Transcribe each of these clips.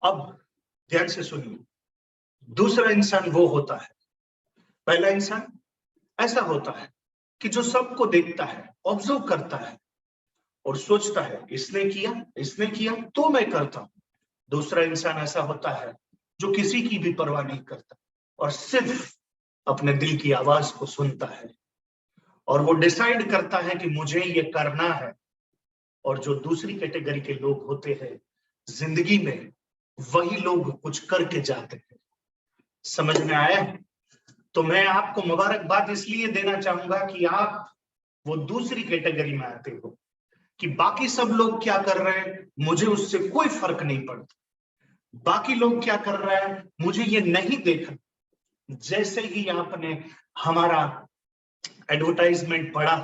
अब ध्यान से सुनिए, दूसरा इंसान वो होता है, पहला इंसान ऐसा होता है कि जो सबको देखता है, ऑब्जर्व करता है और सोचता है इसने किया तो मैं करता हूं। दूसरा इंसान ऐसा होता है जो किसी की भी परवाह नहीं करता और सिर्फ अपने दिल की आवाज को सुनता है और वो डिसाइड करता है कि मुझे ये करना है। और जो दूसरी कैटेगरी के लोग होते हैं जिंदगी में, वही लोग कुछ करके जाते हैं। समझ में आया? तो मैं आपको मुबारकबाद इसलिए देना चाहूंगा कि आप वो दूसरी कैटेगरी में आते हो कि बाकी सब लोग क्या कर रहे हैं मुझे उससे कोई फर्क नहीं पड़ता, बाकी लोग क्या कर रहे हैं मुझे ये नहीं देखना। जैसे ही आपने हमारा एडवर्टाइजमेंट पढ़ा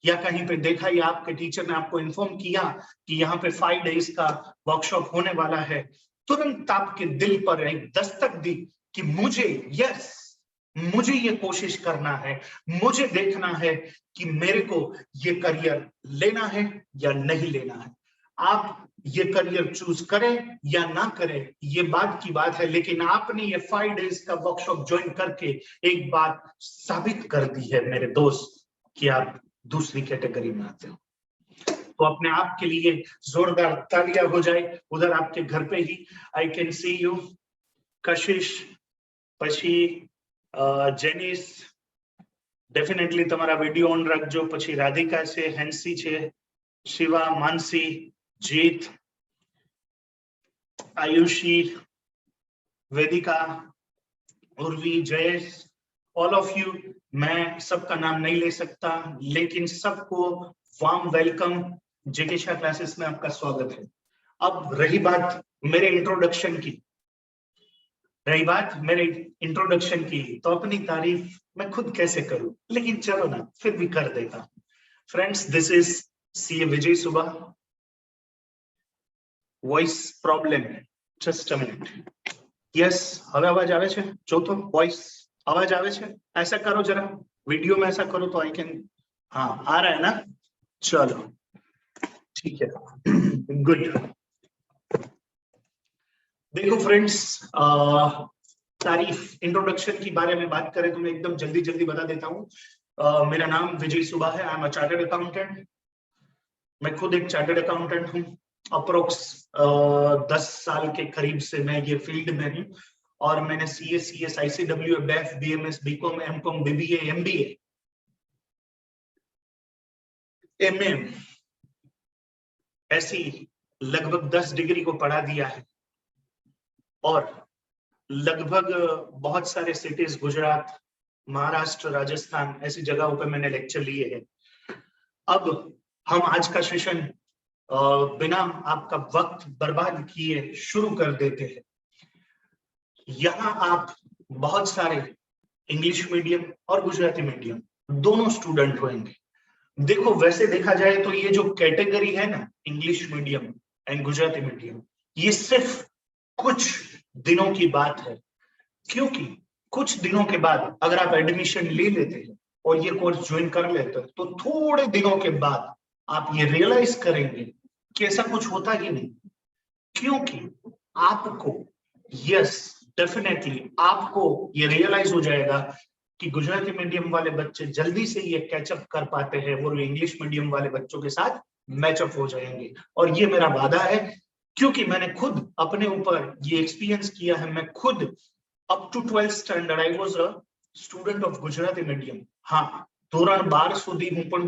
या कहीं पे देखा या आपके टीचर ने आपको इन्फॉर्म किया कि यहाँ पे 5 डेज का वर्कशॉप होने वाला है, तुरंत आपके दिल पर एक दस्तक दी कि मुझे ये कोशिश करना है, मुझे देखना है कि मेरे को ये करियर लेना है या नहीं लेना है। आप ये करियर चूज करें या ना करें ये बात की बात है, लेकिन आपने ये 5 डेज का वर्कशॉप ज्वाइन करके एक बात साबित कर दी है मेरे दोस्त कि आप दूसरी कैटेगरी में आते हो। तो अपने आप के लिए जोरदार तालियां हो जाए। उधर आपके घर पे ही I can see you Kashish, પછી જેનિસ, डेफिनेटली તમારા વિડિયો ઓન રાખજો। પછી રાધિકા છે, હેન્સી છે, Shiva, Mansi, Jeet, Ayushi, Vedika, Urvi, Jayesh, all of you. मैं सबका नाम नहीं ले सकता लेकिन सबको वार्म वेलकम। जिज्ञासा क्लासेस में आपका स्वागत है। अब रही बात मेरे इंट्रोडक्शन की तो अपनी तारीफ मैं खुद कैसे करूं, लेकिन चलो ना फिर भी कर देता हूं। फ्रेंड्स, दिस इज सीए विजय सुबा। Voice problem, just a minute. Yes, હવે અવાજ આવે છે? જો તો વોઇસ અવાજ આવે છે? ऐसा करो जरा, वीडियो में ऐसा करो तो आई कैन। हाँ, आ रहा है ना? चलो ठीक है, गुड। देखो फ्रेंड्स, तारीफ, इंट्रोडक्शन की बारे में बात करें तो मैं एकदम जल्दी बता देता हूँ। मेरा नाम विजय सुबा है। I am a chartered accountant. मैं खुद एक चार्टर्ड अकाउंटेंट हूँ। अप्रोक्स 10 साल के करीब से मैं ये फील्ड में हूँ और मैंने CA, CS, ICW, BF, BMS, BCom, MCom, BBA, MBA, MM ऐसी लगभग 10 डिग्री को पढ़ा दिया है और लगभग बहुत सारे सिटीज, गुजरात, महाराष्ट्र, राजस्थान ऐसी जगहों पे मैंने लेक्चर लिए हैं। अब हम आज का सेशन बिना आपका वक्त बर्बाद किए शुरू कर देते हैं। यहाँ आप बहुत सारे इंग्लिश मीडियम और गुजराती मीडियम दोनों स्टूडेंट होंगे। देखो, वैसे देखा जाए तो ये जो कैटेगरी है ना, English medium and Gujarati medium, ये सिर्फ कुछ दिनों की बात है, क्योंकि कुछ दिनों के बाद अगर आप एडमिशन ले लेते हैं और ये कोर्स ज्वाइन कर लेते हैं तो थोड़े दिनों के बाद आप ये रियलाइज करेंगे कि ऐसा कुछ होता ही नहीं। क्योंकि आपको, यस डेफिनेटली आपको ये रियलाइज हो जाएगा कि गुजराती मीडियम वाले बच्चे जल्दी से ये कैचअप कर पाते हैं, वो इंग्लिश मीडियम वाले बच्चों के साथ मैचअप हो जाएंगे। और ये मेरा वादा है, क्योंकि मैंने खुद अपने ऊपर ये एक्सपीरियंस किया है। मैं खुद up to 12th standard I was a student of Gujarati medium. हाँ, ધોરણ 12 સુધી હું પણ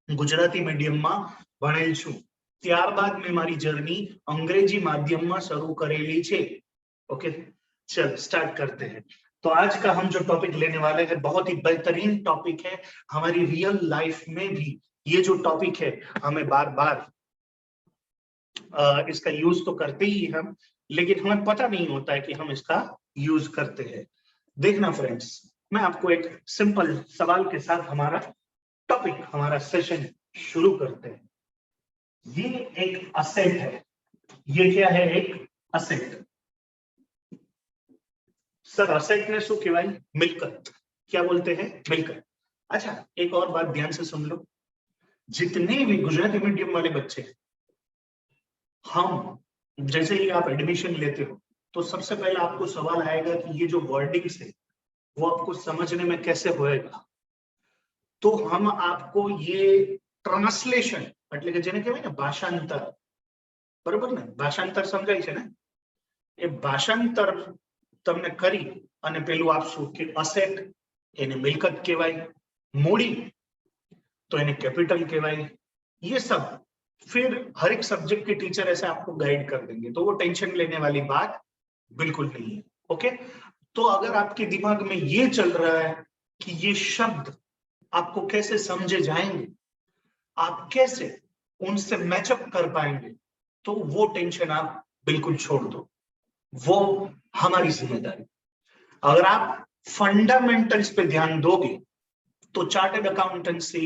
ગુજરાતી મીડિયમમાં ભણેલ છું। ત્યારબાદ મેં મારી જર્ની અંગ્રેજી માધ્યમમાં શરૂ કરેલી છે। ओके, चल स्टार्ट करते हैं। तो आज का हम जो टॉपिक लेने वाले हैं बहुत ही बेहतरीन टॉपिक है। हमारी रियल लाइफ में भी ये जो टॉपिक है हमें बार बार इसका यूज तो करते ही हम, लेकिन हमें पता नहीं होता है कि हम इसका यूज करते हैं। देखना फ्रेंड्स, मैं आपको एक सिंपल सवाल के साथ हमारा टॉपिक, हमारा सेशन शुरू करते हैं। ये एक असेट है। ये क्या है? एक असेट। सर असेट ने शू कहवाय? मिलकत। क्या बोलते हैं? मिलकत। अच्छा, एक और बात ध्यान से सुन लो। जितने भी गुजराती मीडियम वाले बच्चे, हम जैसे ही आप एडमिशन लेते हो तो सबसे पहले आपको सवाल आएगा कि ये जो वर्डिंग्स है वो आपको समझने में कैसे होएगा। तो हम आपको ये ટ્રાન્સલેશન એટલે કે જેને કહેવાય ને ભાષાંતર, બરોબર ને, ભાષાંતર સમજાય છે ને, એ ભાષાંતર તમને કરી અને પેલું આપશું કે અસેટ એને મિલકત કહેવાય, મૂડી तो इन्हें कैपिटल कहवाएं, ये सब फिर हर एक सब्जेक्ट के टीचर ऐसे आपको गाइड कर देंगे, तो वो टेंशन लेने वाली बात बिल्कुल नहीं है। ओके, तो अगर आपके दिमाग में ये चल रहा है कि ये शब्द आपको कैसे समझे जाएंगे, आप कैसे उनसे मैचअप कर पाएंगे, तो वो टेंशन आप बिल्कुल छोड़ दो, वो हमारी जिम्मेदारी। अगर आप फंडामेंटल्स पे ध्यान दोगे तो चार्टर्ड अकाउंटेंसी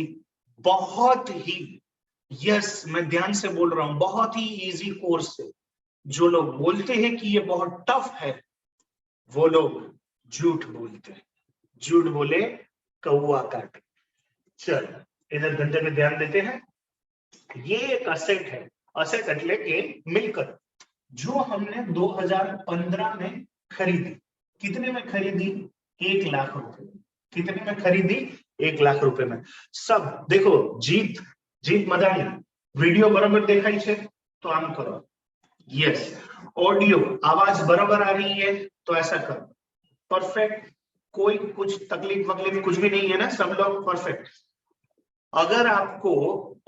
बहुत ही, यस मैं ध्यान से बोल रहा हूं, बहुत ही इजी कोर्स है। जो लोग बोलते हैं कि ये बहुत टफ है वो लोग झूठ बोलते हैं, झूठ बोले कौआ काटे। चल इधर धंधे पे ध्यान देते हैं। ये एक असेट है, असेट એટલે કે मिलकत, जो हमने 2015 में खरीदी। कितने में खरीदी? 1 लाख रुपए। कितने में खरीदी? 1 लाख रुपए में। सब देखो, जीत जीत मदानी वीडियो बराबर देखाई छे तो आम करो, यस। ऑडियो आवाज बराबर आ रही है तो ऐसा करो, परफेक्ट। कोई कुछ तकलीफ वकलीफ कुछ भी नहीं है ना, सब लोग परफेक्ट। अगर आपको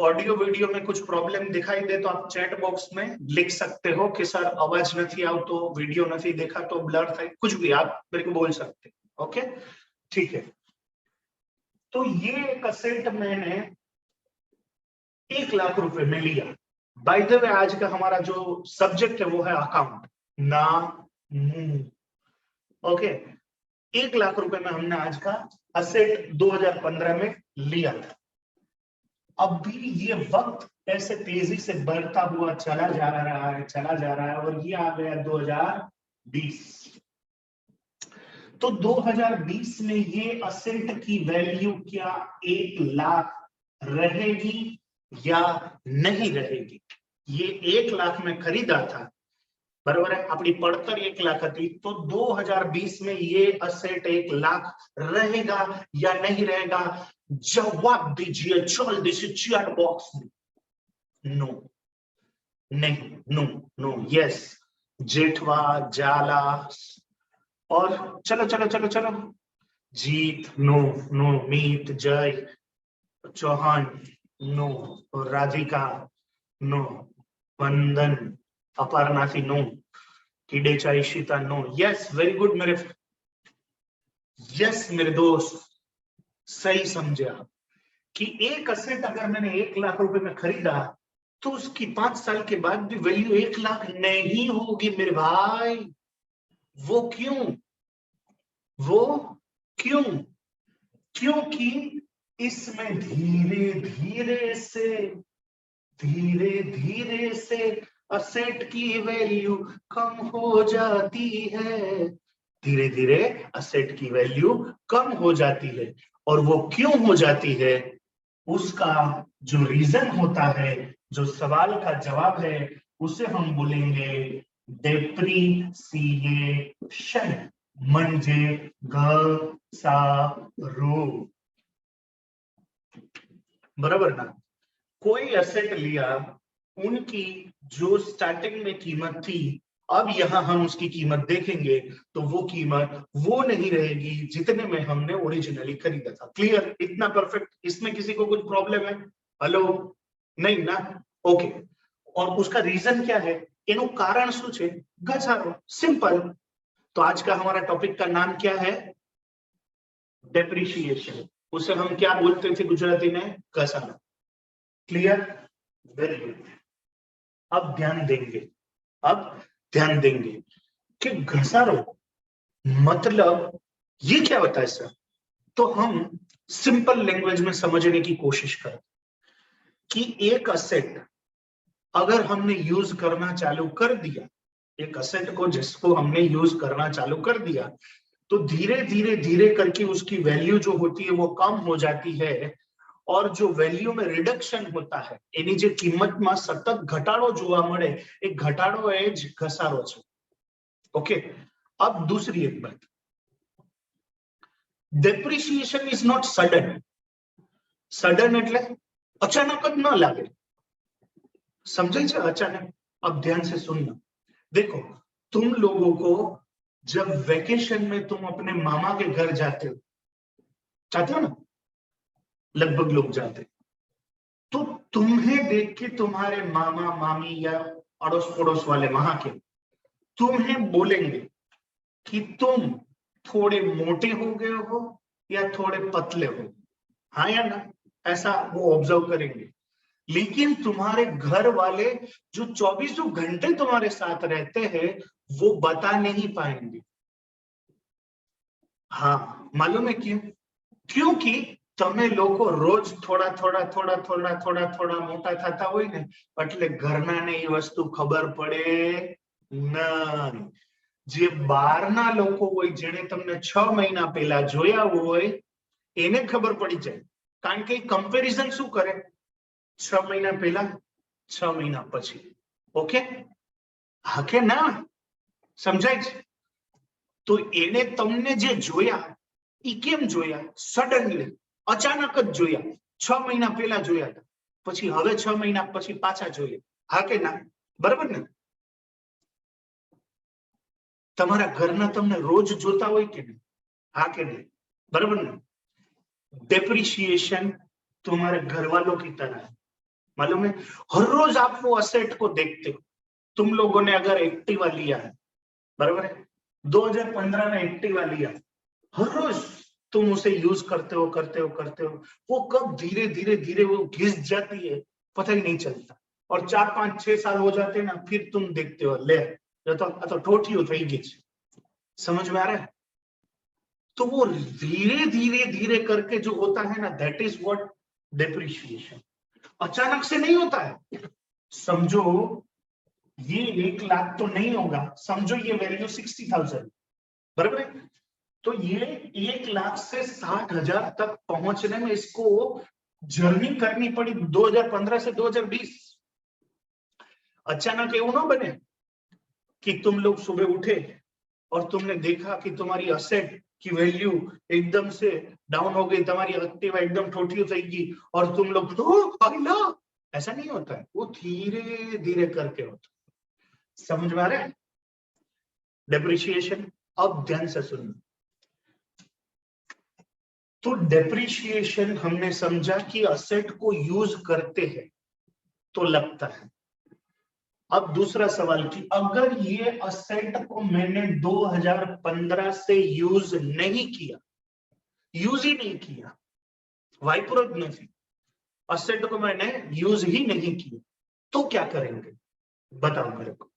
ऑडियो वीडियो में कुछ प्रॉब्लम दिखाई दे तो आप चैट बॉक्स में लिख सकते हो कि सर आवाज नहीं आवतो, वीडियो नहीं देखा तो ब्लर था, कुछ भी आप मेरे को बोल सकते। ओके ठीक है। तो ये एक असेट मैंने 1 लाख रुपए में लिया। बाय द वे आज का हमारा जो सब्जेक्ट है वो है अकाउंट ना। ओके, 1 लाख रुपए में हमने आज का असेट 2015 में लिया था। अब भी ये वक्त ऐसे तेजी से बढ़ता हुआ चला जा रहा है, चला जा रहा है, और ये आ गया 2020। तो 2020 में ये असेट की वैल्यू क्या 1 लाख रहेगी या नहीं रहेगी? ये 1 लाख में खरीदा था, बराबर है, अपनी पड़तर 1 लाख थी, तो 2020 में ये असेट 1 लाख रहेगा या नहीं रहेगा? जवाब दीजिए जल्दी से चैट बॉक्स में। नो, नहीं, नो नो, यस। जेठवा, जाला और चलो चलो चलो चलो, जीत नो नो, मीत, जय, चौहान नो, और Radhika no, Vandan, Aparnathi no, Kidecha Ishita no. Yes, very good मेरे, यस मेरे दोस्त, सही समझे आप कि एक असेट अगर मैंने 1 लाख रुपए में खरीदा तो उसकी 5 साल के बाद भी वैल्यू 1 लाख नहीं होगी मेरे भाई। वो क्यों? वो क्यों? क्योंकि इसमें धीरे धीरे से असेट की वैल्यू कम हो जाती है। धीरे धीरे असेट की वैल्यू कम हो जाती है, और वो क्यों हो जाती है उसका जो रीजन होता है, जो सवाल का जवाब है, उसे हम बोलेंगे डेप्रिसिएशन, म्हणजे घसारो। बराबर ना? कोई असेट लिया, उनकी जो स्टार्टिंग में कीमत थी, अब यहां हम उसकी कीमत देखेंगे तो वो कीमत वो नहीं रहेगी जितने में हमने ओरिजिनली खरीदा था। क्लियर? इतना परफेक्ट? इसमें किसी को कुछ प्रॉब्लम है? हेलो? नहीं ना? ओके। और उसका रीजन क्या है? एनु कारण શું છે? ઘસારો, सिंपल। तो आज का हमारा टॉपिक का नाम क्या है? डेप्रिसिएशन। उसे हम क्या बोलते थे गुजराती में? घसारो। क्लियर? Very good. अब ध्यान देंगे कि घसारो मतलब ये क्या होता है सर? तो हम सिंपल लैंग्वेज में समझने की कोशिश करें कि एक असेट अगर हमने यूज करना चालू कर दिया, एक असेट को जिसको हमने यूज करना चालू कर दिया, तो धीरे धीरे करके उसकी वैल्यू जो होती है वो कम हो जाती है, और जो वैल्यू में रिडक्शन होता है एनी जे किंमतમાં સતત ઘટાડો જોવા મળે એ ઘટાડો એ જ ઘસારો છે. ओके, अब दूसरी एक बात, depreciation is not sudden. Sudden એટલે अचानक જ न लागे, समझे छे अचानक. अब ध्यान से सुनना, देखो तुम लोगों को जब वेकेशन में तुम अपने मामा के घर जाते हो ना, लगभग लोग जाते, तो तुम्हें देख के तुम्हारे मामा मामी या अड़ोस पड़ोस वाले वहां के तुम्हें बोलेंगे कि तुम थोड़े मोटे हो गए हो या थोड़े पतले हो, हाँ या ना, ऐसा वो ऑब्जर्व करेंगे. लेकिन तुम्हारे घर वाले जो 24 घंटे तुम्हारे साथ रहते हैं वो बता नहीं पाएंगे. हाँ, मालूम है क्यों? क्योंकि તમે લોકો રોજ થોડા થોડા થોડા થોડા થોડા થોડા મોટા થતા હોય ને એટલે ઘરનાને એ વસ્તુ ખબર પડે નહીં. જે બહારના લોકો હોય જેને તમને 6 મહિના પહેલા જોયા હોય એને ખબર પડી જાય, કારણ કે કમ્પેરિઝન શું કરે 6 મહિના પહેલા 6 મહિના પછી. ઓકે, હા કે ના? સમજાય છે? તો એને તમને જે જોયા ઈ કેમ જોયા? સડનલી, અચાનક જ જોયા. 6 મહિના પહેલા જોયા હતા, પછી હવે 6 મહિના પછી પાછા જોઈએ, હા કે ના? બરાબર ને? તમારા ઘરના તમને રોજ જોતા હોય કે નહીં, હા કે નહીં? બરાબર ને? डेप्रिसिएशन तुम्हारे घर वालों की तरह है, मालूम है? हर रोज आप वो असेट को देखते हो. तुम लोगों ने अगर एक्टिवा लिया है, बराबर है, 2015 में एक्टिवा लिया, हर रोज तुम उसे यूज करते हो करते हो करते हो, वो कब धीरे धीरे धीरे वो घिस जाती है पता ही नहीं चलता. और 4, 5, 6 साल हो जाते हैं ना, फिर तुम देखते हो ले तो ठोठियो થઈ ગઈ છે. समझ में आ रहा है? तो वो धीरे धीरे धीरे करके जो होता है ना, दैट इज व्हाट डेप्रिसिएशन. अचानक से नहीं होता है. समझो ये 1 लाख तो नहीं होगा, समझो ये वैल्यू 60,000, बराबर है? तो ये 1 लाख से 60,000 तक पहुंचने में इसको जर्नी करनी पड़ी 2015 से 2020. अचानक એવું ना बने कि तुम लोग सुबह उठे और तुमने देखा कि तुम्हारी असेट की वैल्यू एकदम से डाउन हो गई, तुम्हारी एक्टिवा एकदम ठोठी થઈ गई और तुम लोग अल्लाह, ऐसा नहीं होता है. वो धीरे धीरे करके होता है. समझ में आ रहा है? डेप्रिसिएशन. अब ध्यान से सुनना, तो डेप्रिसिएशन हमने समझा कि असेट को यूज करते हैं तो लगता है. अब दूसरा सवाल कि अगर ये असेट को मैंने 2015 से यूज नहीं किया, यूज ही नहीं किया, वाइप्रो नहीं, असेट को मैंने यूज ही नहीं किया, तो क्या करेंगे बताओ मेरे को?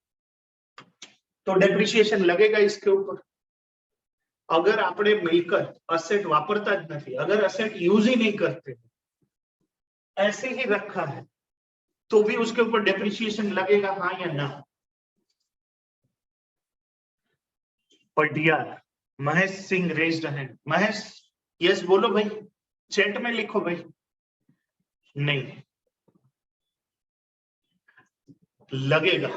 तो डेप्रिसिएशन लगेगा इसके ऊपर. अगर आपने मिलकर असेट वापरता ज नहीं, अगर असेट यूज ही नहीं करते, ऐसे ही रखा है, तो भी उसके ऊपर डेप्रिसिएशन लगेगा, हाँ या ना? पटियार Mahesh Singh raised hand. Mahesh yes बोलो भाई, चैट में लिखो भाई. नहीं लगेगा,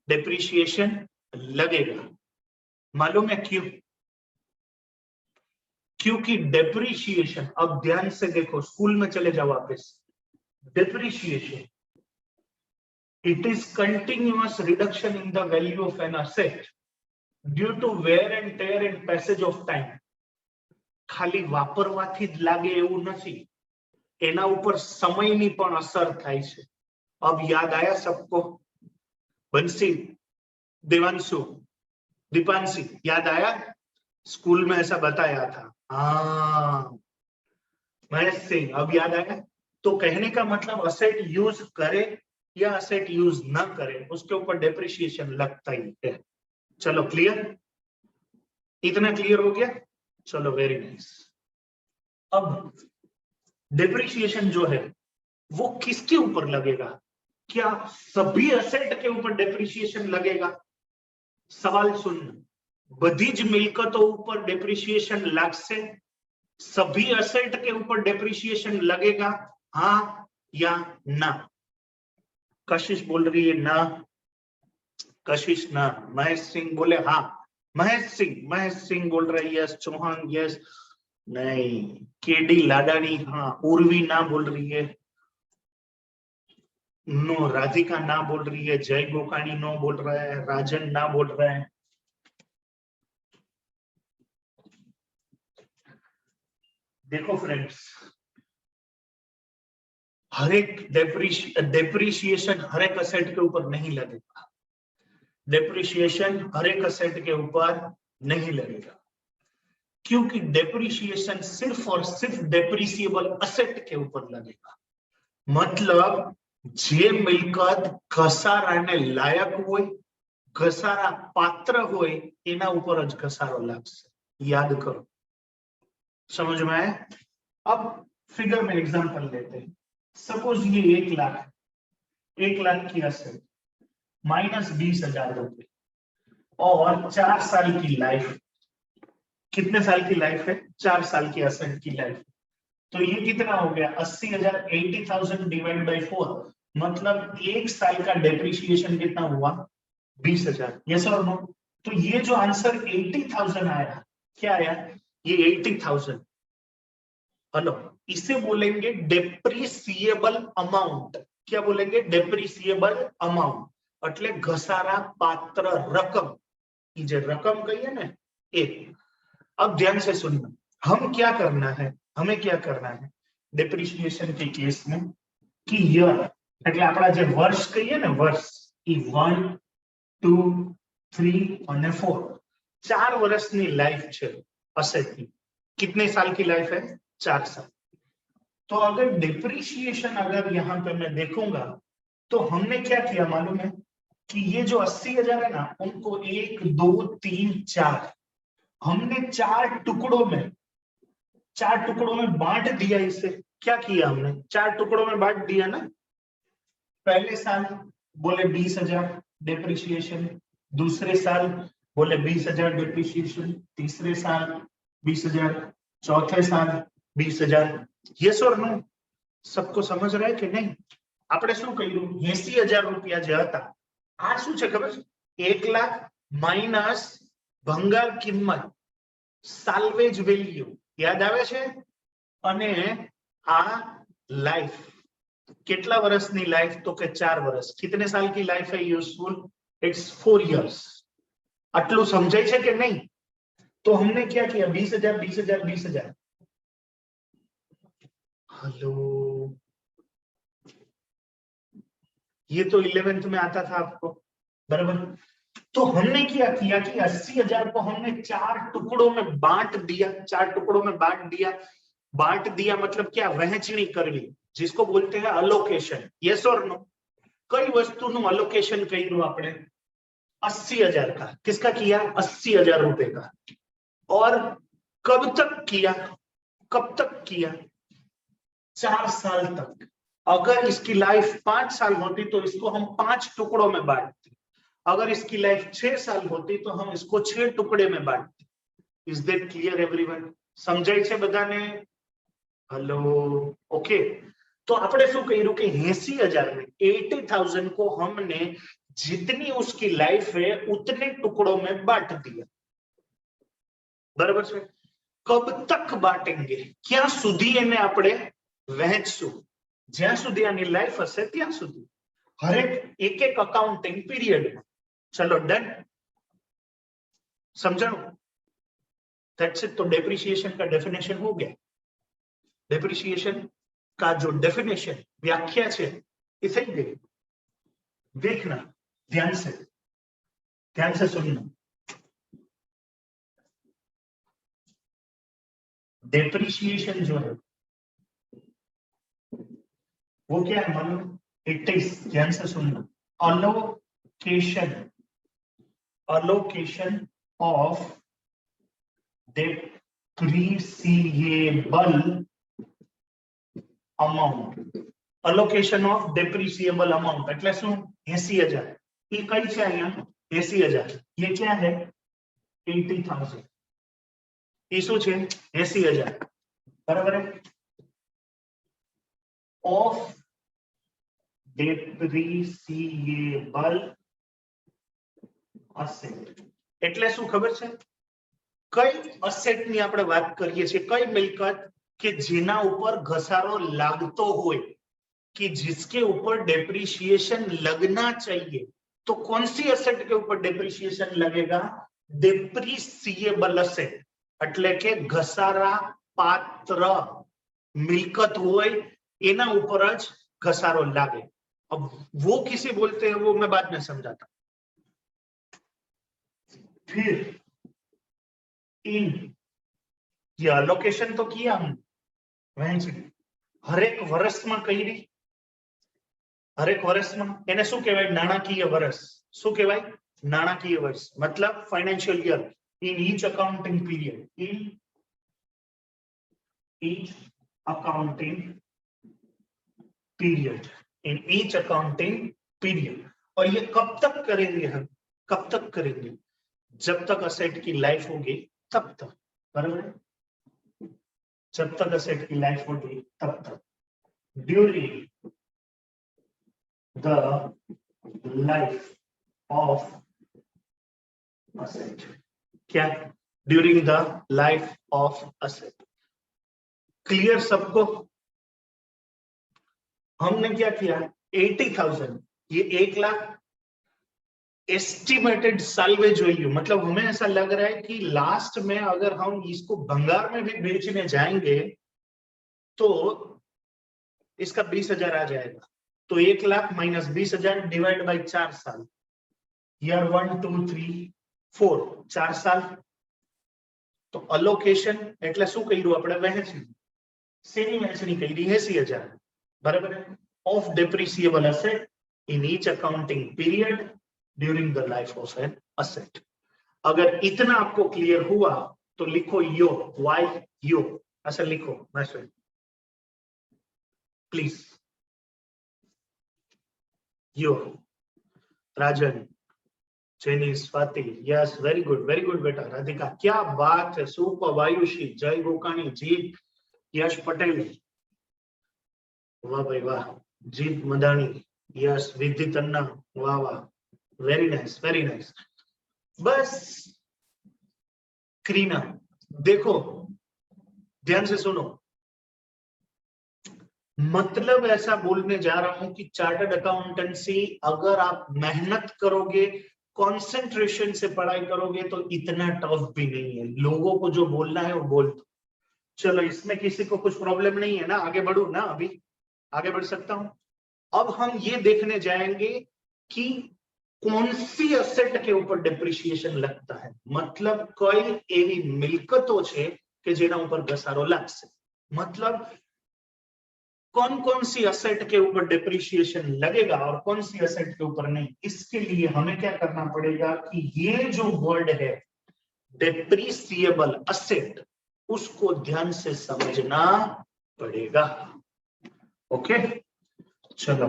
डेप्रिसिएशन लगेगा. मालूम है क्यों? क्योंकि डेप्रिसिएशन, अब ध्यान से देखो, स्कूल में चले जाओ वापस. Depreciation, it is continuous reduction in the value of an asset due to wear and tear and passage of time. ખાલી વાપરવાથી જ લાગે એવું નથી, એના ઉપર સમયની પણ અસર થાય છે. अब याद आया सबको? बंसी, देवांशु, दीपांशी, याद आया? स्कूल में ऐसा बताया था. हाँ महेश सिंह, अब याद आया? तो कहने का मतलब असेट यूज करे या असेट यूज न करे, उसके ऊपर डेप्रिसिएशन लगता ही है. चलो क्लियर? इतना क्लियर हो गया? चलो वेरी नाइस. अब डेप्रिसिएशन जो है वो किसके ऊपर लगेगा? क्या सभी असेट के ऊपर डेप्रिसिएशन लगेगा? सवाल सुन, बधी ज मिलकतों ऊपर डेप्रिसिएशन लागशे? सभी असेट के ऊपर डेप्रिसिएशन लगेगा, हाँ या ना? कशिश बोल रही है ना, कशिश ना। महेश सिंह बोले हाँ, महेश सिंह बोल रहे यस, चौहान यस, नहीं। केडी लाडानी हाँ, उर्वी ना बोल रही है, नो। राधिका ना बोल रही है, जय गोकाणी नो बोल रहा है, राजन ना बोल रहा है। देखो फ्रेंड्स, हर एक डेप्रिसिएशन हर एक असेट के ऊपर नहीं लगेगा, डेप्रिसिएशन हर एक असेट के ऊपर नहीं लगेगा, क्योंकि डेप्रिसिएशन सिर्फ और सिर्फ डेप्रिसिएबल असेट के ऊपर लगेगा। मतलब जे मिलकत घसाराने लायक होय, घसारा पात्र होय, एना ऊपर ज घसारो लागशे। याद करो, समझ में आया? अब फिगर में एग्जांपल लेते हैं। सपोज ये 1 लाख है, 1 लाख की असेट माइनस 20,000 रुपए और 4 साल की लाइफ। कितने साल की लाइफ है? 4 साल की असेट की लाइफ। तो ये कितना हो गया? 80,000, 80,000 डिवाइड बाई 4, मतलब 1 साल का डेप्रिसिएशन कितना हुआ? 20,000। यस और नो? तो ये जो आंसर 80,000 आया, क्या आया? ये 80,000, हेलो, इसे बोलेंगे डेप्रिसिएबल अमाउंट। क्या बोलेंगे? डेप्रिसिएबल अमाउंट, એટલે ઘસારા પાત્ર રકમ। ये जो रकम कही है ना, एक। अब ध्यान से सुनना, हम क्या करना है, हमें क्या करना है डेप्रिसिएशन के केस में कि ईयर, એટલે આપણા જે વર્ષ કહીએ ને, વર્ષ, એ 1, 2, 3 અને 4, 4 વર્ષની લાઈફ છે અસેટની। कितने साल की लाइफ है? 4 साल। तो अगर डिप्रिसिएशन अगर यहाँ पे मैं देखूंगा तो हमने क्या किया मालूम है कि ये जो 80,000 है ना, उनको 1, 2, 3, 4 हमने 4 टुकड़ों में बांट दिया। इसे क्या किया हमने? 4 टुकड़ों में बांट दिया ना। पहले साल बोले 20,000 डेप्रिसिएशन, दूसरे साल बोले 20,000 डेप्रिसिएशन, तीसरे साल 20,000, चौथे साल 20,000। यस और नो? सबको समझ रहा है कि नहीं? આપણે શું કર્યું? 80,000 રૂપિયા જે હતા, આ શું છે ખબર છે? 1 લાખ માઈનસ ભંગાર કિંમત, સાલ્વેજ વેલ્યુ, યાદ આવે છે? અને આ લાઈફ, કેટલા વર્ષની લાઈફ? તો કે 4 વર્ષ। कितने साल की लाइफ है यूजफुल? It's 4 years. આટલું સમજાય છે કે નહીં? तो हमने क्या किया? 20,000 20,000 20,000। हेलो, ये तो 11th में आता था आपको, बराबर? तो हमने क्या किया कि 80,000 को हमने 4 टुकड़ों में बांट दिया। 4 टुकड़ों में बांट दिया। बांट दिया मतलब क्या? वहंचनी करवी, जिसको बोलते हैं अलोकेशन। यस और नो? कई वस्तुનું अलोकेशन કર્યું આપણે? 80,000 का। किसका किया? 80,000 रुपए का। और कब तक किया? कब तक किया? 4 साल तक। अगर इसकी लाइफ 5 साल होती तो इसको हम 5 टुकड़ों में बांटते। अगर इसकी लाइफ 6 साल होती तो हम इसको 6 टुकड़े में बांटते। Is that clear everyone? समझाई छे बधाने? Hello, okay. तो आपने शू कर्યું कि 80,000 में 80,000 को हमने जितनी उसकी लाइफ है उतने टुकड़ों में बांट दिया। बराबर है? कब तक बांटेंगे? क्या सुधी एने आपणे वहेंचશું? જ્યાં સુધી આની લાઈફ હશે ત્યાં સુધી, હરેક એક અકાઉન્ટિંગ પીરિયડ में। चलो डन? समझाणु? That's it. तो डेप्रिसिएशन का डेफिनेशन हो गया। डेप्रिसिएशन का जो डेफिनेशन, व्याख्या है, ये सही गई। देखना ध्यान से सुनना। डेप्रिसिएशन जो है वो क्या है मालूम? इट इज, ध्यान से सुनना, allocation of depreciable amount. Allocation of depreciable amount એટલે શું? 80,000। ये कई છે અહીંયા? 80,000। ये क्या है? 80,000। ये શું છે? 80,000। बराबर है, ऑफ डेप्रिसिएबल असेट એટલે શું ખબર છે? કઈ અસેટ ની આપણે વાત કરીએ છીએ, કઈ મિલકત કે જેના ઉપર ઘસારો લાગતો હોય, कि जिसके ऊपर डेप्रिसिएशन लगना चाहिए, तो कौन सी असेट के ऊपर डेप्रिसिएशन लगेगा? डेप्रिसिएबल असेट એટલે કે ઘસારા પાત્ર મિલકત હોય એના ઉપર જ ઘસારો લાગે. अब वो किसे बोलते हैं वो मैं बाद में समझाता. फिर इन ये अलोकेशन तो किया हम हरेक वर्ष में कही रही, हरेक वर्ष में એને શું કહેવાય? નાણાકીય વર્ષ. શું કહેવાય? નાણાકીય વર્ષ मतलब financial year in each accounting period, in each accounting period, in each accounting period. और ये कब तक करेंगे हम? कब तक करेंगे? जब तक असेट की लाइफ होगी तब तक. बराबर, जब तक असेट की लाइफ होगी तब तक. During the life of asset. क्या? During the life of asset. Clear सबको? हमने क्या किया? 80,000 ये 1 लाख एस्टिमेटेड साल्वेज वैल्यू, मतलब हमें ऐसा लग रहा है कि लास्ट में अगर हम इसको भंगार में भी बेचने जाएंगे तो इसका 20,000 आ जाएगा. तो 1 लाख माइनस 20,000 डिवाइड बाय 4 साल. ईयर 1 2 3 4 4 साल. तो अलोकेशन એટલે શું કર્યું આપણે? વહેંચણી. શેની વહેંચણી કરી? 80,000. બરાબર है. Of depreciable asset in each accounting period during the life of an asset. अगर इतना आपको क्लियर हुआ तो लिखो यो, वाई यो, ऐसा लिखो message please. Yo, Rajan, jenny, Swati, yes, very good बेटा. राधिका, क्या बात है, सुपर. वायुषी, जय गोकाणी, जीत, यश पटेल, वाह भाई वाह. जीत मदानी, यस. विधि तन्ना, वाह वाह, वेरी नाइस वेरी नाइस. बस करीना, देखो ध्यान से सुनो. मतलब ऐसा बोलने जा रहा हूं कि चार्टर्ड अकाउंटेंसी अगर आप मेहनत करोगे, कंसंट्रेशन से पढ़ाई करोगे तो इतना टफ भी नहीं है. लोगों को जो बोलना है वो बोल दो. चलो, इसमें किसी को कुछ प्रॉब्लम नहीं है ना? आगे बढ़ू ना? अभी आगे बढ़ सकता हूं. अब हम ये देखने जाएंगे कि कौन सी असेट के ऊपर डेप्रिसिएशन लगता है. मतलब कई एवी मिलकतो छे के जेना ऊपर घसारो लागशे. मतलब कौन सी असेट के ऊपर डेप्रिसिएशन लगेगा और कौन सी असेट के ऊपर नहीं. इसके लिए हमें क्या करना पड़ेगा कि ये जो वर्ड है डेप्रिसिएबल असेट, उसको ध्यान से समझना पड़ेगा. ओके, चलो.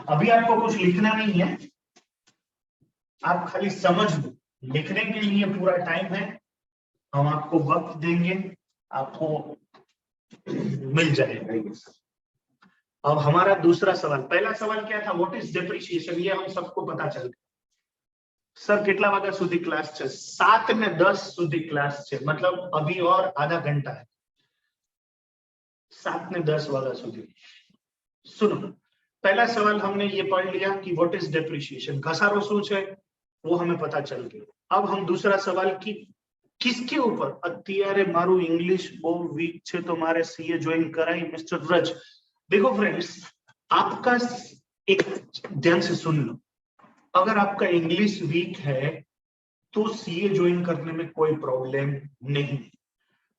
अभी आपको कुछ लिखना नहीं है, आप खाली समझ लो. लिखने के लिए पूरा टाइम है, हम आपको वक्त देंगे, आपको मिल जाएगा ये सब. अब हमारा दूसरा सवाल. पहला सवाल क्या था? What is depreciation. ये हम सबको पता चल गया. सर કેટલા વાગ્યા સુધી ક્લાસ છે? 7 ને 10 સુધી ક્લાસ છે, मतलब अभी और आधा घंटा है. 7 ने 10 वाला સુધી. सुनो, पहला सवाल हमने ये पढ़ लिया कि व्हाट इज डेप्रिसिएशन. घसारो શું છે वो हमें पता चल गया. अब हम दूसरा सवाल की किसके ऊपर. અત્યારે મારું इंग्लिश बहुत वीक છે तो मारे सीए ज्वाइन कराई मिस्टर रज. देखो फ्रेंड्स, आपका एक ध्यान से सुन लो. अगर आपका इंग्लिश वीक है तो सीए ज्वाइन करने में कोई प्रॉब्लम नहीं.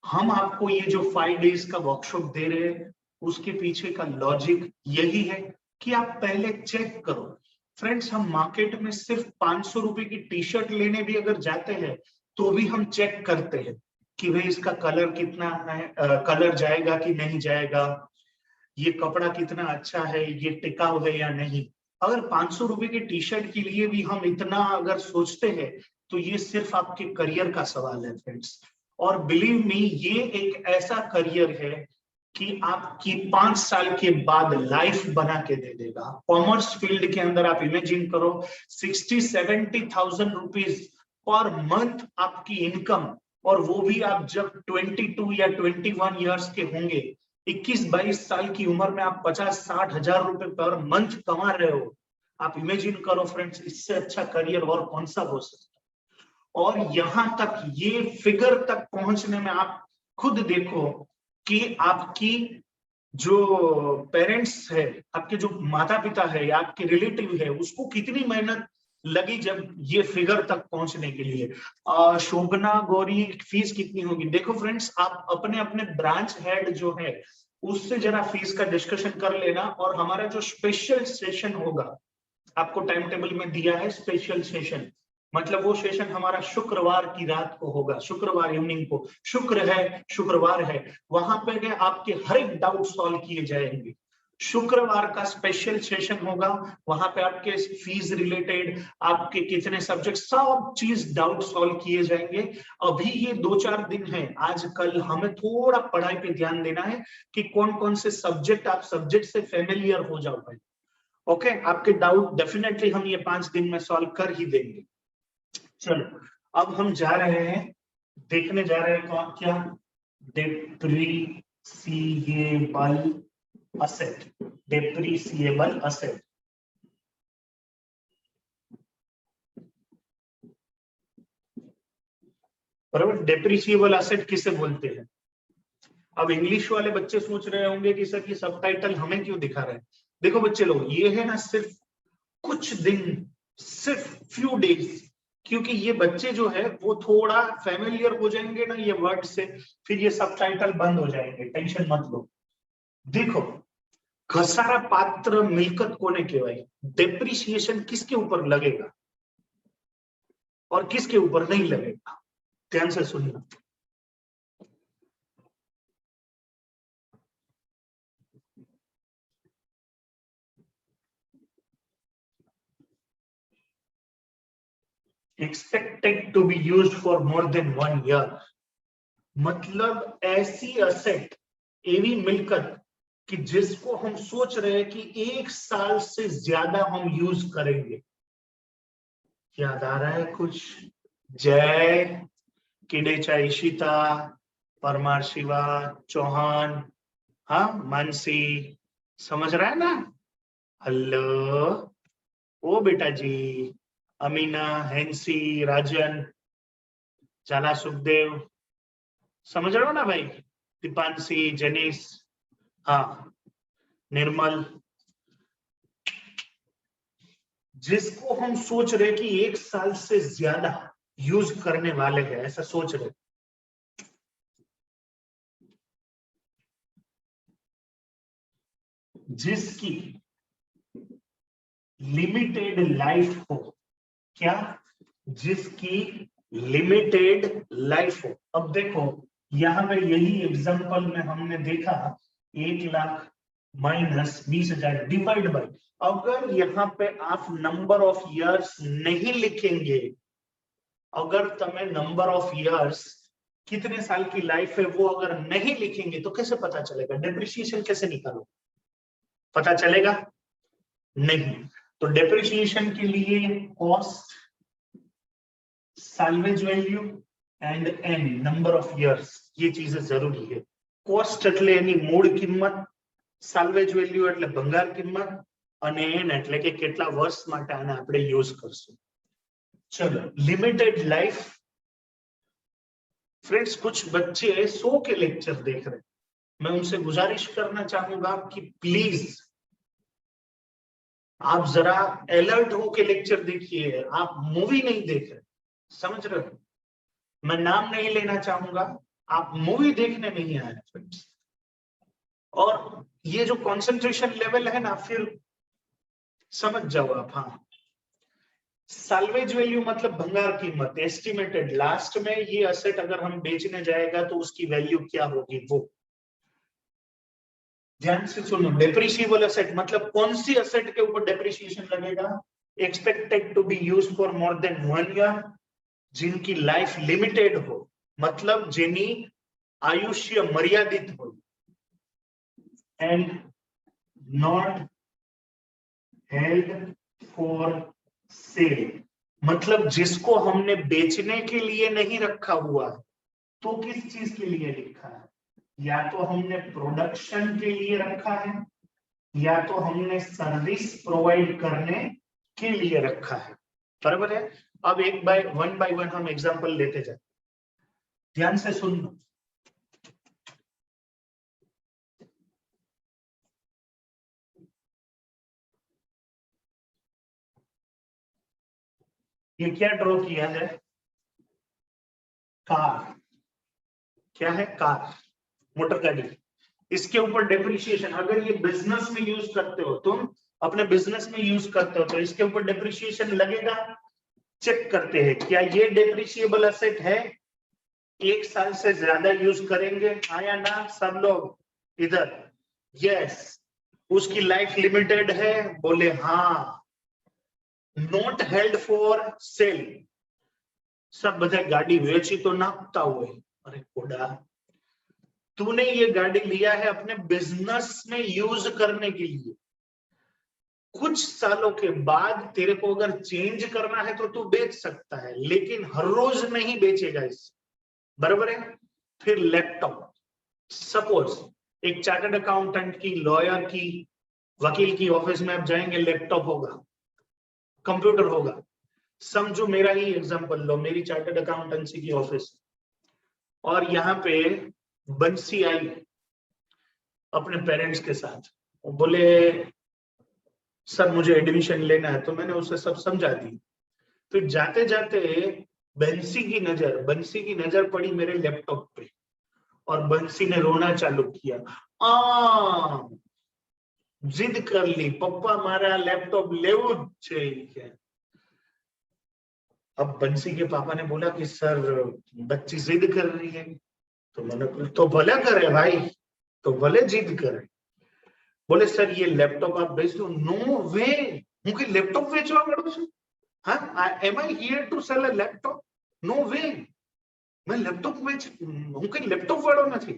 हम आपको ये जो 5 डेज का वर्कशॉप दे रहे हैं उसके पीछे का लॉजिक यही है कि आप पहले चेक करो. फ्रेंड्स, हम मार्केट में सिर्फ 500 रुपए की टी शर्ट लेने भी अगर जाते हैं तो भी हम चेक करते हैं कि भाई इसका कलर कितना है, कलर जाएगा कि नहीं जाएगा, ये कपड़ा कितना अच्छा है, ये टिकाऊ है या नहीं. अगर 500 रुपए की टी शर्ट के लिए भी हम इतना अगर सोचते हैं तो ये सिर्फ आपके करियर का सवाल है फ्रेंड्स. और बिलीव मी, ये एक ऐसा करियर है कि आपकी 5 साल के बाद लाइफ बना के दे देगा। कॉमर्स फील्ड के अंदर आप इमेजिन करो 60-70,000 रुपीज पर मंथ आपकी इनकम, और वो भी आप जब 22 या 21 इयर्स के होंगे, 21-22 साल की उम्र में आप 50-60 हजार रुपए पर मंथ कमा रहे हो। आप इमेजिन करो फ्रेंड्स, इससे अच्छा करियर और कौन सा हो सकता है। और यहां तक, ये फिगर तक पहुंचने में आप खुद देखो कि आपकी जो पेरेंट्स है, आपके जो माता पिता है या आपके रिलेटिव है, उसको कितनी मेहनत लगी जब ये फिगर तक पहुंचने के लिए। शोभना गौरी, फीस कितनी होगी? देखो फ्रेंड्स, आप अपने अपने ब्रांच हेड जो है उससे जरा फीस का डिस्कशन कर लेना। और हमारा जो स्पेशल सेशन होगा, आपको टाइम टेबल में दिया है स्पेशल सेशन, मतलब वो सेशन हमारा शुक्रवार की रात को होगा, शुक्रवार इवनिंग को। शुक्र है, शुक्रवार है, वहां पे आपके हर एक डाउट सॉल्व किए जाएंगे। शुक्रवार का स्पेशल सेशन होगा, वहां पे आपके फीस रिलेटेड, आपके कितने सब्जेक्ट, सब चीज डाउट सॉल्व किए जाएंगे। अभी ये 2-4 दिन है, आज कल हमें थोड़ा पढ़ाई पे ध्यान देना है कि कौन कौन से सब्जेक्ट, आप सब्जेक्ट से फेमिलियर हो जाओ भाई। ओके, आपके डाउट डेफिनेटली हम ये 5 दिन में सॉल्व कर ही देंगे। चलो, अब हम जा रहे हैं, देखने जा रहे हैं क्या? Depreciable asset. डेप्रिसिएबल असेट, बराबर। डेप्रिसिएबल असेट किसे बोलते हैं? अब इंग्लिश वाले बच्चे सोच रहे होंगे कि सर ये सबटाइटल हमें क्यों दिखा रहे हैं। देखो बच्चे लोग, ये है ना सिर्फ कुछ दिन, सिर्फ फ्यू डेज, क्योंकि ये बच्चे जो है वो थोड़ा फेमिलियर हो जाएंगे ना ये वर्ड से, फिर ये सबटाइटल बंद हो जाएंगे, टेंशन मत लो। देखो, घसारा पात्र मिलकत कोने कहवाय? डेप्रिसिएशन किसके ऊपर लगेगा और किसके ऊपर नहीं लगेगा? ध्यान से सुनना। Expected to be used for more than 1 year, मतलब ऐसी असेट, एवी मिलकत कि जिसको हम सोच रहे हैं कि 1 साल से ज्यादा हम यूज करेंगे। याद आ रहा है कुछ? जय, किडेचा इशिता, परमार शिवा, चौहान, हाँ मानसी, समझ रहा है ना? हेलो, ओ बेटा जी, अमीना, हैंसी, राजन, चाला, सुखदेव, समझ रहे हो ना भाई? दीपांशी, जेनिस, हाँ, निर्मल, जिसको हम सोच रहे कि 1 साल से ज्यादा यूज करने वाले हैं, ऐसा सोच रहे, जिसकी लिमिटेड लाइफ हो। क्या? जिसकी लिमिटेड लाइफ हो। अब देखो, यहां पे यही एग्जांपल में हमने देखा 1 लाख माइनस 20,000 डिवाइड बाय, अगर यहाँ पे आप नंबर ऑफ इयर्स नहीं लिखेंगे, अगर तमें नंबर ऑफ इयर्स, कितने साल की लाइफ है वो अगर नहीं लिखेंगे तो कैसे पता चलेगा? डेप्रिसिएशन कैसे निकालो? पता चलेगा नहीं। तो डेप्रिसिएशन के लिए cost, salvage value and n, number of years, ये चीजें जरूरी है। कॉस्ट એટલે એની મૂળ કિંમત, સાલ્વેજ વેલ્યુ એટલે ભંગાર કિંમત, અને એન એટલે કે કેટલા વર્ષ માટે આને આપણે યુઝ કરશું। चलो, लिमिटेड लाइफ। फ्रेंड्स, कुछ बच्चे 100 के लेक्चर देख रहे हैं, मैं उनसे गुजारिश करना चाहूंगा कि प्लीज आप जरा अलर्ट हो के लेक्चर देखिए, आप मूवी नहीं देख रहे, समझ रहे हो? मैं नाम नहीं लेना चाहूंगा, आप मूवी देखने नहीं आए फ्रेंड्स। और ये जो कंसंट्रेशन लेवल है ना, फिर समझ जाओ आप। हाँ, साल्वेज वैल्यू मतलब भंगार कीमत, एस्टिमेटेड, लास्ट में ये असेट अगर हम बेचने जाएगा तो उसकी वैल्यू क्या होगी वो। ध्यान से सुनो, डेप्रिसिएबल असेट मतलब कौन सी असेट के ऊपर डेप्रिसिएशन लगेगा? Expected to be used for more than 1 year, जिनकी लाइफ लिमिटेड हो। मतलब જેની આયુષ્ય મર્યાદિત હોય, and not held for sale, मतलब जिसको हमने बेचने के लिए नहीं रखा हुआ है। तो किस चीज के लिए लिखा है? या तो हमने प्रोडक्शन के लिए रखा है, या तो हमने सर्विस प्रोवाइड करने के लिए रखा है। बराबर है। अब वन बाय वन हम एग्जांपल लेते जाए, ध्यान से सुनना। ये क्या ड्रॉ किया है? कार। क्या है? कार, मोटर गाड़ी। इसके ऊपर डेप्रिसिएशन, अगर ये बिजनेस में यूज करते हो, तुम अपने बिजनेस में यूज करते हो, तो इसके ऊपर डेप्रिसिएशन लगेगा। चेक करते हैं क्या ये डेप्रिसिएबल एसेट है, 1 साल से ज्यादा यूज करेंगे, हाँ या ना? सब लोग इधर यस। उसकी लाइफ लिमिटेड है, बोले हाँ। नॉट हेल्ड फॉर सेल, सब બધા गाड़ी વેચી तो नाखता हुए, अरे कोड़ा, तूने ये गाड़ी लिया है अपने बिजनेस में यूज करने के लिए। कुछ सालों के बाद तेरे को अगर चेंज करना है तो तू बेच सकता है, लेकिन हर रोज नहीं बेचेगा इसे। बराबर है। फिर लैपटॉप, सपोज एक चार्टर्ड अकाउंटेंट की, लॉयर की, वकील की ऑफिस में आप जाएंगे, लैपटॉप होगा, कंप्यूटर होगा। समझो मेरा ही एग्जांपल लो, मेरी चार्टर्ड अकाउंटेंसी की ऑफिस, और यहाँ पे बंसी आई अपने पेरेंट्स के साथ, बोले सर मुझे एडमिशन लेना है, तो मैंने उसे सब समझा दी। फिर जाते जाते बंसी की नजर पड़ी मेरे लैपटॉप पे, और बंसी ने रोना चालू किया। जिद कर ली, पप्पा मारा लैपटॉप लेवुं ज छे। अब बंसी के पापा ने बोला कि सर बच्ची जिद कर रही है, तो मैंने तो भले करे भाई, तो भले जिद करे। बोले सर ये लैपटॉप आप बेच दो। नो वे, હું કે લેપટોપ વેચવા માંડું છું? હા, am I here to sell a laptop? No way, मैं लैपटॉप बेच, હું કઈ लैपटॉप वालों નથી।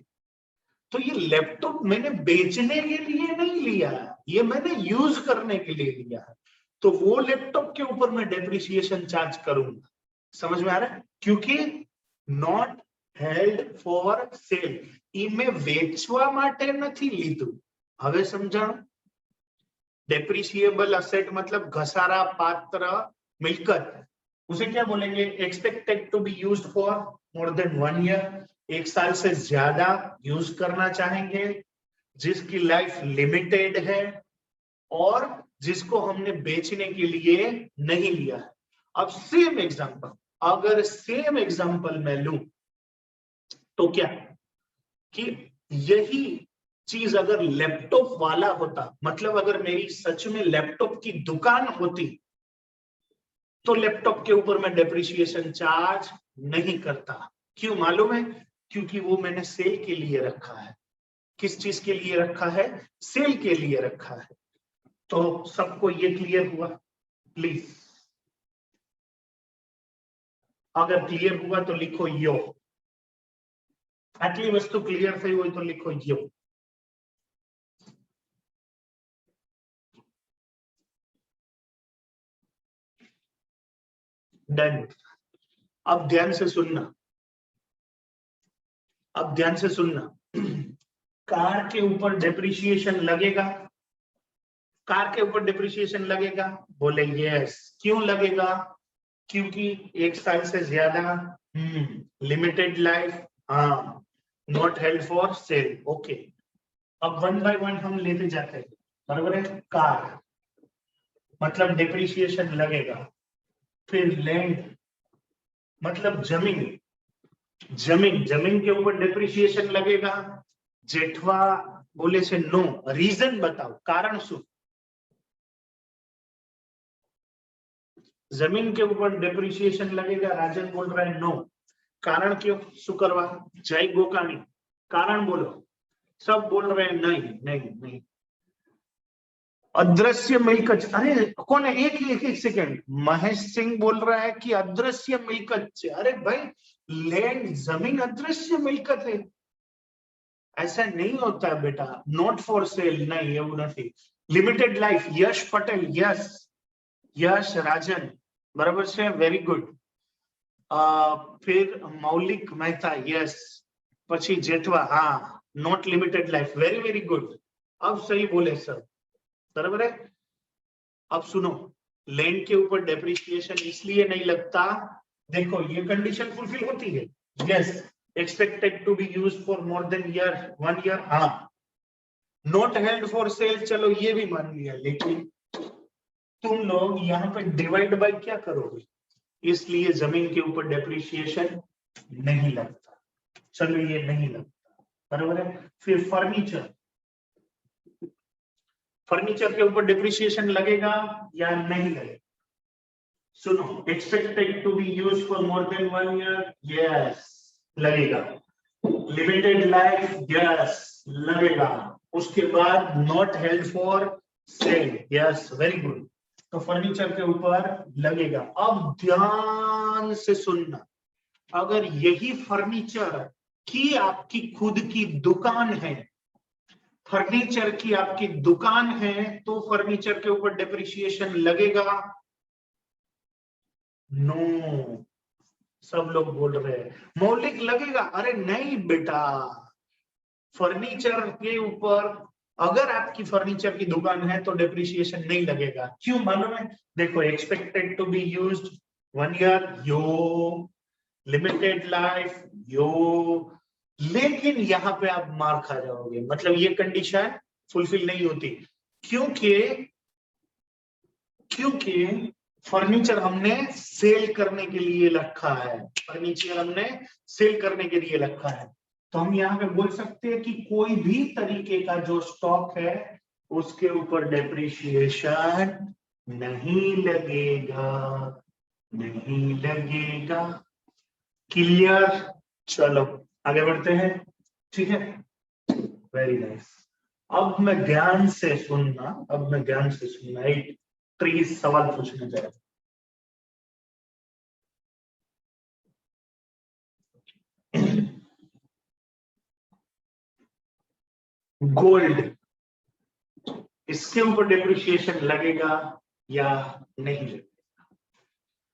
तो ये लैपटॉप मैंने बेचने के लिए नहीं लिया, ये मैंने यूज करने के लिए लिया है, तो वो लैपटॉप के ऊपर मैं डेप्रिसिएशन चार्ज करूंगा। समझ में आ रहा है? क्योंकि नॉट हेल्ड फॉर सेल, ई मैं વેચવા માટે નથી લીધું। હવે સમજાણું? डेप्रिसिएबल असेट मतलब घसारा पात्र मिलकत, उसे क्या बोलेंगे? Expected to be used for more than 1 year, 1 साल से ज्यादा यूज करना चाहेंगे, जिसकी लाइफ लिमिटेड है, और जिसको हमने बेचने के लिए नहीं लिया है। अब सेम एग्जांपल, अगर सेम एग्जांपल मैं लूं तो क्या कि यही चीज अगर लैपटॉप वाला होता, मतलब अगर मेरी सच में लैपटॉप की दुकान होती, तो लैपटॉप के ऊपर मैं डेप्रिसिएशन चार्ज नहीं करता। क्यों मालूम है? क्योंकि वो मैंने सेल के लिए रखा है। किस चीज के लिए रखा है? सेल के लिए रखा है। तो सबको ये क्लियर हुआ? प्लीज अगर क्लियर हुआ तो लिखो यो। आटली वस्तु क्लियर थई होय तो लिखो यो। डन। अब ध्यान से सुनना, अब ध्यान से सुनना। कार के ऊपर डेप्रिसिएशन लगेगा, कार के ऊपर डेप्रिसिएशन लगेगा? बोले यस। क्यों लगेगा? क्योंकि 1 साल से ज्यादा, लिमिटेड लाइफ, हाँ, not held for cell. Okay, अब 1 बाय 1 हम लेते जाते हैं। बराबर है। कार मतलब डेप्रिसिएशन लगेगा। फिर लैंड मतलब जमीन, जमीन के ऊपर डेप्रिसिएशन लगेगा। जेठवा बोले से नो, रीजन बताओ, कारण शू? जमीन के ऊपर डेप्रिसिएशन लगेगा, राजन बोल रहा है नो। कारण क्यों? शू करवा? जय गोकाणी, कारण बोलो। सब बोल रहे हैं नहीं नहीं नहीं। अदृश्य मिलकत, अरे कौन है? एक सेकंड, महेश सिंह बोल रहा है कि अदृश्य मिलकत। अरे भाई लैंड जमीन अदृश्य मिलकत है, ऐसा नहीं होता है बेटा। नॉट फॉर सेल नहीं, એવું નથી। लिमिटेड लाइफ यश पटेल, यस यश राजन बराबर છે, वेरी गुड। फिर मौलिक मेहता, यस, પછી जेठवा, हाँ not limited life, very very good, अब सही बोले सर, बराबर है। अब सुनो, लैंड के ऊपर डेप्रिसिएशन इसलिए नहीं लगता, देखो ये कंडीशन फुलफिल होती है, yes, expected to be used for more than year 1 year, हाँ। नॉट हेल्ड फॉर सेल, चलो ये भी मान लिया, लेकिन तुम लोग यहाँ पे डिवाइड बाय क्या करोगे, इसलिए जमीन के ऊपर डेप्रिसिएशन नहीं लगता, चलो ये नहीं लगता, बराबर है। फिर फर्नीचर, फर्नीचर के ऊपर डिप्रिसिएशन लगेगा या नहीं लगेगा? सुनो, expected to be use for more than 1 year, yes लगेगा। लिमिटेड लाइफ, यस लगेगा। उसके बाद not held for sale, yes very good, तो फर्नीचर के ऊपर लगेगा। अब ध्यान से सुनना, अगर यही फर्नीचर की आपकी खुद की दुकान है, फर्नीचर की आपकी दुकान है, तो फर्नीचर के ऊपर डिप्रिसिएशन लगेगा? नो, सब लोग बोल रहे हैं मौलिक लगेगा, अरे नहीं बेटा, फर्नीचर के ऊपर अगर आपकी फर्नीचर की दुकान है तो डिप्रिसिएशन नहीं लगेगा। क्यों मालूम है? देखो, expected to be used 1 year, यो, लिमिटेड लाइफ, यो, लेकिन यहाँ पे आप मार खा जाओगे, मतलब ये कंडीशन फुलफिल नहीं होती, क्योंकि फर्नीचर हमने सेल करने के लिए रखा है, फर्नीचर हमने सेल करने के लिए रखा है, तो हम यहाँ पे बोल सकते हैं कि कोई भी तरीके का जो स्टॉक है उसके ऊपर डेप्रिसिएशन नहीं लगेगा, नहीं लगेगा। क्लियर? चलो आगे बढ़ते हैं, ठीक है, वेरी नाइस। अब मैं ध्यान से सुनना, एक 30 सवाल पूछने जा रहा हूं। गोल्ड, इसके ऊपर डिप्रिसिएशन लगेगा या नहीं लगेगा?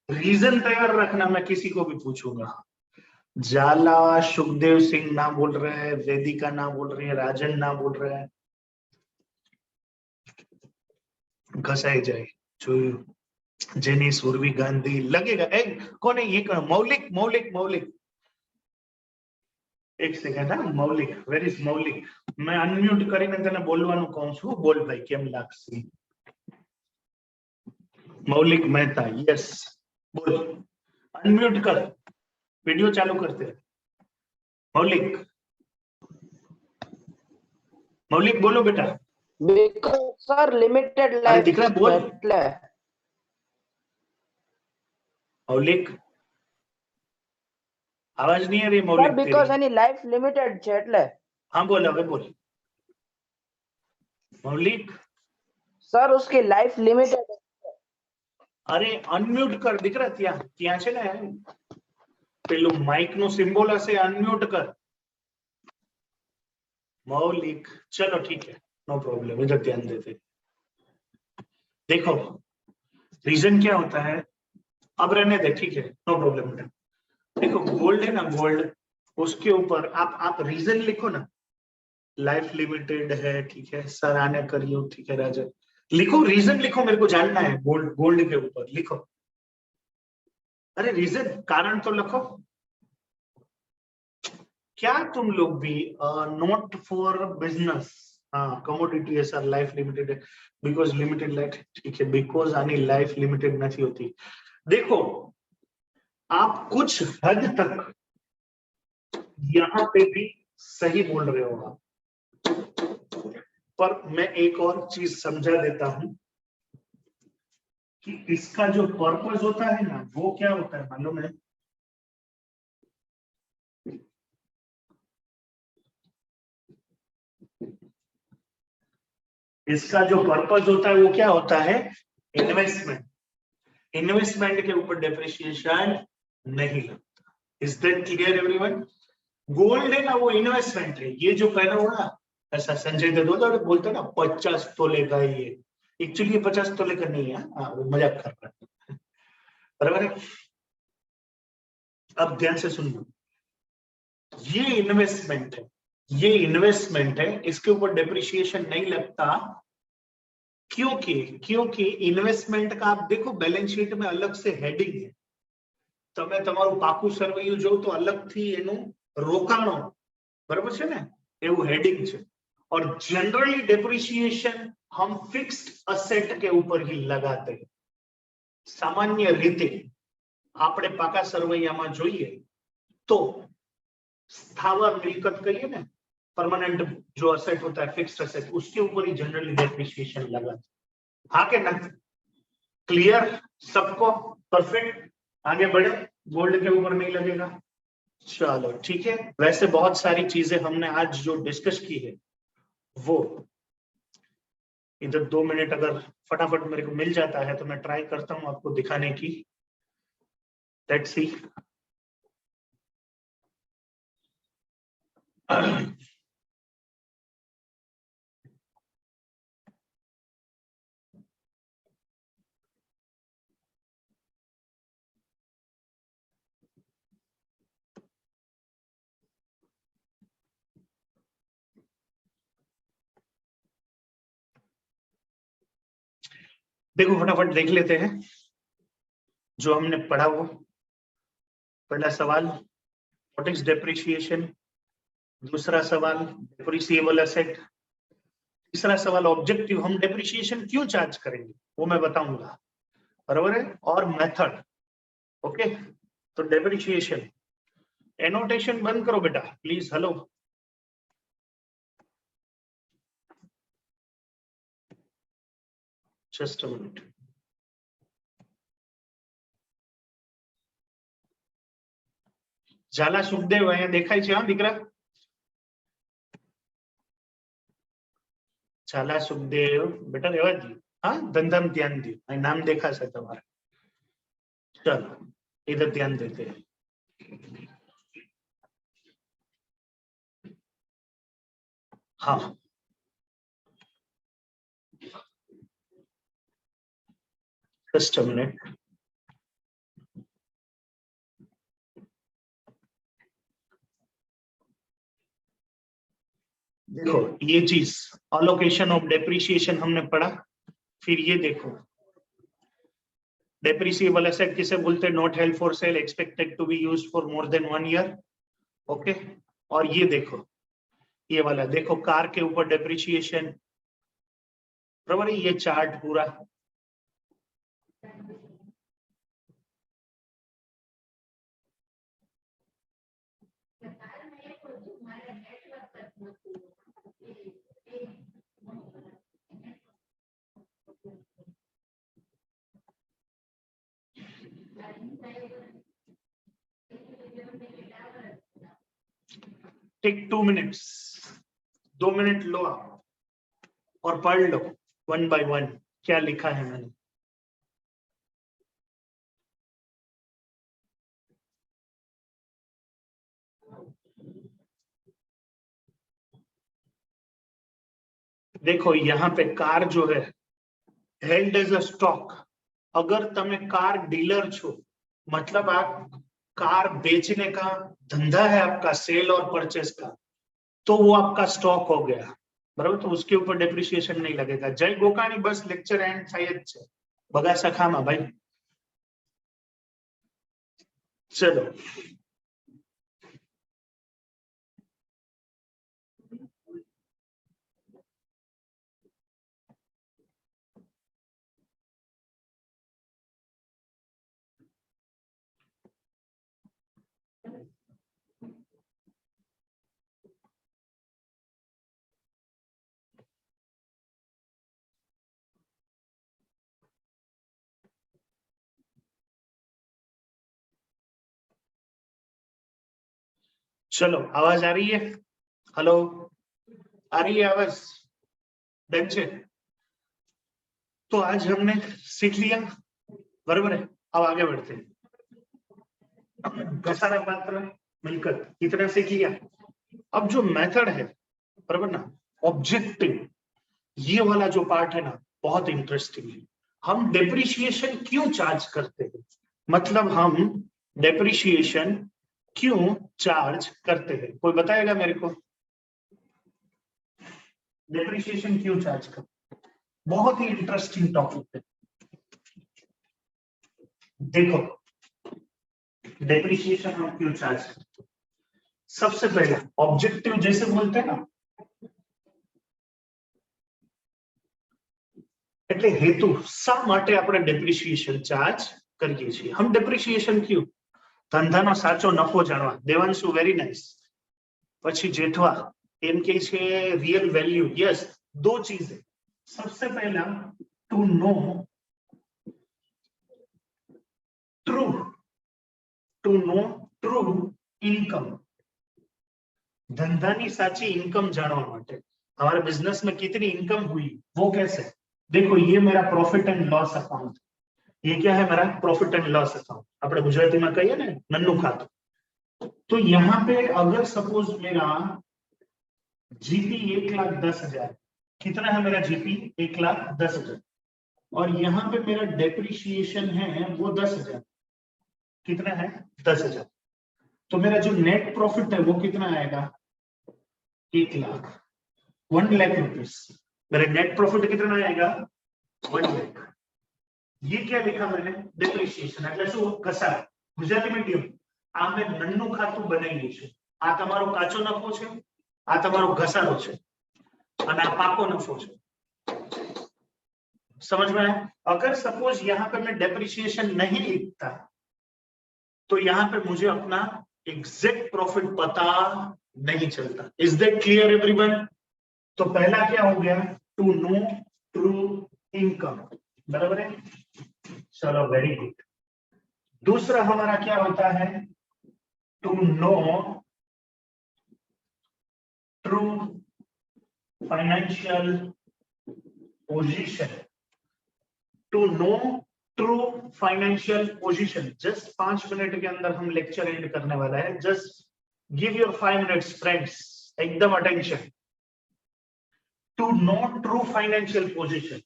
रीजन तैयार रखना, मैं किसी को भी पूछूंगा। जाला, सुखदेव सिंह ना बोल रहे हैं, वेदिका ना बोल रही है, राजन ना बोल रहे हैं, घसाई जाए जेनी, सुरभि गांधी लगेगा। एक कौन है ये? मौलिक, मौलिक, मौलिक, एक सेकंड, हाँ मौलिक, वेर इज मौलिक? मैं अनम्यूट કરીને તને બોલવાનું કહું છું, બોલ ભાઈ કેમ લાગશે? मौलिक मेहता, यस बोल, अनम्यूट कर, वीडियो चालू करते हैं। मौलिक, मौलिक बोलो बेटा। सर लिमिटेड अरे लाइफ दिख रहा है, बोल એટલે मौलिक, आवाज नहीं आ रही सर मौलिक बिकॉज तेरी। એની લાઈફ લિમિટેડ છે એટલે। हाँ बोल, अबे बोल मौलिक। सर उसकी लाइफ लिमिटेड है। अरे अनम्यूट कर, दिख रहा ત્યાં ત્યાં છે ને પેલું માઇક નું સિમ્બોલ હશે, અનમ્यूट कर मौलिक। चलो ठीक है, नो प्रॉब्लम, इधर ध्यान देते। देखो रीजन क्या होता है, अब रहने दे, ठीक है, नो प्रॉब्लम बेटा। देखो गोल्ड है ना, गोल्ड, उसके ऊपर आप रीजन लिखो ना, लाइफ लिमिटेड है, ठीक है, सराहना करियो, ठीक है राजा, लिखो रीजन, लिखो, मेरे को जानना है, गोल्ड, गोल्ड के ऊपर लिखो। अरे रीजन, कारण तो लिखो। क्या तुम लोग भी नॉट फॉर बिजनेस, हाँ कमोडिटी है सर, लाइफ लिमिटेड है, बिकॉज लिमिटेड लाइफ, ठीक है, बिकॉज आनी लाइफ लिमिटेड नहीं होती। देखो आप कुछ हद तक यहाँ पे भी सही बोल रहे हो आप, पर मैं एक और चीज समझा देता हूं कि इसका जो पर्पस होता है ना, वो क्या होता है मालूम है? इसका जो पर्पस होता है वो क्या होता है? इन्वेस्टमेंट। इन्वेस्टमेंट के ऊपर डेप्रिसिएशन नहीं लगता, is that clear everyone? Gold है ना वो इन्वेस्टमेंट है। ये जो पहना हुआ ना, ऐसा संजय दत्त बोलते ना 50 तोले का ये, एक्चुअली 50 तोले का नहीं है, वो मजाक कर रहा है, बराबर है। अब ध्यान से सुनना, ये इन्वेस्टमेंट है, ये इन्वेस्टमेंट है, इसके ऊपर डेप्रिसिएशन नहीं लगता। क्योंकि इन्वेस्टमेंट का आप देखो बैलेंस शीट में अलग से हेडिंग है। તમે તમારું પાકું સરવૈયું જો તો અલગથી એનું રોકાણો, બરાબર છે ને, એવું હેડિંગ છે। और जनरली डेप्रिसिएशन हम फिक्स्ड असेट के ऊपर ही लगाते हैं। सामान्य रीते આપણે પાકા સરવૈયામાં જોઈએ तो स्थावर मिलकत कहिए ना, परमानेंट जो असेट होता है फिक्स्ड असेट, उसके ऊपर ही जनरली डेप्रिसिएशन लगाते। हाँ के ना? क्लियर सबको? परफेक्ट, आगे बढ़े, गोल्ड के ऊपर नहीं लगेगा। चलो ठीक है। वैसे बहुत सारी चीजें हमने आज जो डिस्कस की है वो इधर 2 मिनट अगर फटाफट मेरे को मिल जाता है तो मैं ट्राई करता हूं आपको दिखाने की। Let's see. देखो फटाफट देख लेते हैं जो हमने पढ़ा वो। पहला सवाल व्हाट इज डेप्रिसिएशन, दूसरा सवाल डेप्रिसिएबल एसेट, तीसरा सवाल ऑब्जेक्टिव, हम डेप्रिसिएशन क्यों चार्ज करेंगे वो मैं बताऊंगा, बराबर है, और मेथड। ओके, तो डेप्रिसिएशन एनोटेशन बंद करो बेटा please. Hello, just a minute. झाला सुखदेव અહીંયા દેખાય છે? હા દીકરા, झाला सुखदेव बेटा રહેવા દો। हाँ, धंधाम ध्यान दो, અહીં नाम देखा છે તમારે। चलो इधर ध्यान देते हैं। हाँ, जस्ट अ मिनट। देखो ये चीज अलोकेशन ऑफ डेप्रिसिएशन हमने पढ़ा। फिर ये देखो डेप्रिसिएबल एसेट किसे बोलते हैं? Not held for sale, expected to be used for more than 1 year. Okay, और ये देखो, ये वाला देखो कार के ऊपर डेप्रिसिएशन, बराबर है, ये चार्ट पूरा। टेक 2 मिनट्स, 2 मिनट लो आप और पढ़ लो 1 by 1 क्या लिखा है मैंने। देखो यहाँ पे कार जो है हेल्ड एज अ स्टॉक। अगर तमे कार डीलर छो, मतलब आप कार बेचने का धंधा है आपका, सेल और परचेस का, तो वो आपका स्टॉक हो गया, बराबर, तो उसके ऊपर डेप्रिसिएशन नहीं लगेगा। जय गोकाणी बस लेक्चर एंड शायद छे बगा सखामा भाई। चलो चलो, आवाज आ रही है? हेलो, आ रही है आवाज? डन छे? तो आज हमने सीख लिया, बराबर है। अब आगे बढ़ते हैं। घसारा पात्र मिलकत कितना से किया। अब जो मेथड है बराबर ना, ऑब्जेक्टिव, ये वाला जो पार्ट है ना बहुत इंटरेस्टिंग है। हम डेप्रिसिएशन क्यों चार्ज करते हैं, मतलब हम डेप्रिसिएशन क्यों चार्ज करते हैं, कोई बताएगा मेरे को। डेप्रिसिएशन क्यों चार्ज करते हैं, बहुत ही इंटरेस्टिंग टॉपिक है। देखो डेप्रिसिएशन हम क्यों चार्ज करते हैं, सबसे पहले ऑब्जेक्टिव जैसे बोलते हैं ना, એટલે હેતુ શા માટે આપણે ડેપ્રિસિએશન ચાર્જ કરીએ છીએ। हम डेप्रिसिएशन क्यों, ધંધાનો સાચો નફો જાણવા। Devanshu very nice. પછી જેઠવા એમ કે છે रियल वैल्यू। यस, दो चीजें, सबसे पहला टू नो ट्रू इनकम, धंधानी साची इनकम जानवा माटे। हमारे बिजनेस में कितनी इनकम हुई वो कैसे, देखो ये मेरा प्रॉफिट एंड लॉस अकाउंट, ये क्या है मेरा प्रॉफिट एंड लॉस अकाउंट, આપણે ગુજરાતીમાં કહીએ ને નન્નું ખાતું। तो यहाँ पे अगर सपोज मेरा जीपी 1,10,000, कितना है मेरा जीपी 1,10,000, और यहाँ पे मेरा डेप्रिसिएशन है वो 10,000, कितना है 10,000, तो मेरा जो नेट प्रॉफिट है वो कितना आएगा 1,00,000 रुपीस। मेरा नेट प्रॉफिट कितना आएगा 1,00,000। ये क्या लिखा मैंने डेप्रिसिएशन, એટલે શું ઘસારો। ગુજરાતીમાં કેવું, આ મેં નન્નું ખાતું બનાવ્યું છે, આ તમારો કાચો નફો છે, આ તમારો ઘસારો છે, અને આ પાકો નફો છે। समझ में आया। अगर सपोज यहाँ पे मैं डेप्रिसिएशन नहीं लिखता तो यहाँ पे मुझे अपना एग्जैक्ट प्रॉफिट पता नहीं चलता। Is that clear everyone. तो पहला क्या हो गया, टू नो ट्रू इनकम, बराबर है, चलो वेरी गुड। दूसरा हमारा क्या होता है, to know true financial position. To know true financial position, just 5 minute के अंदर हम लेक्चर एंड करने वाला है। Just give your 5 minutes friends, एकदम attention. To know true financial position,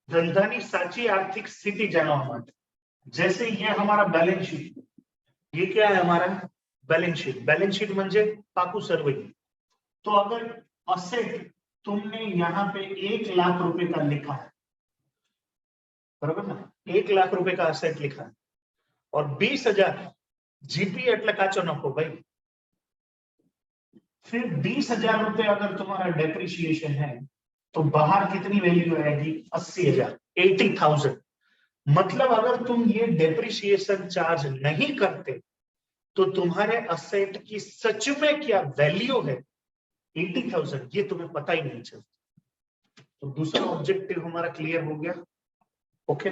धंधानी साची आर्थिक स्थिति जानवा माटे। जैसे ये हमारा बैलेंस शीट, ये क्या है हमारा बैलेंस शीट। बैलेंस शीट म्हणजे पाकू सर्वे। तो अगर असेट तुमने यहाँ पे 1,00,000 रुपए का लिखा है, बराबर ना, 1,00,000 रुपए का असेट लिखा है, और 20,000 जीपी એટલે કાચો નફો भाई। फिर 20,000 रुपए अगर तुम्हारा डेप्रिसिएशन है तो बाहर कितनी वैल्यू आएगी 80,000, 80,000। मतलब अगर तुम ये डेप्रिसिएशन चार्ज नहीं करते तो तुम्हारे असेट की सच में क्या वैल्यू है 80,000, ये तुम्हें पता ही नहीं चलता। तो दूसरा ऑब्जेक्टिव हमारा क्लियर हो गया। ओके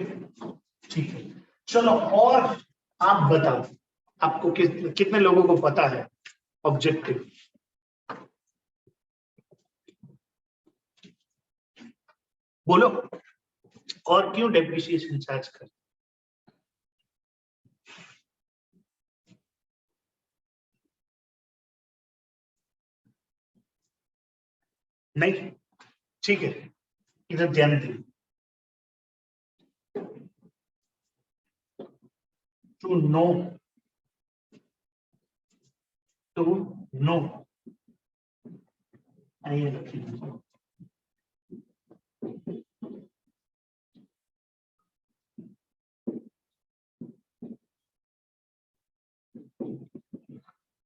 ठीक है, चलो और आप बताओ, आपको कितने लोगों को पता है ऑब्जेक्टिव। बोलो, और क्यों डेप्रिसिएशन चार्ज कर। नहीं, ठीक है, इधर ध्यान दीजिए। टू नो आइए रखिए।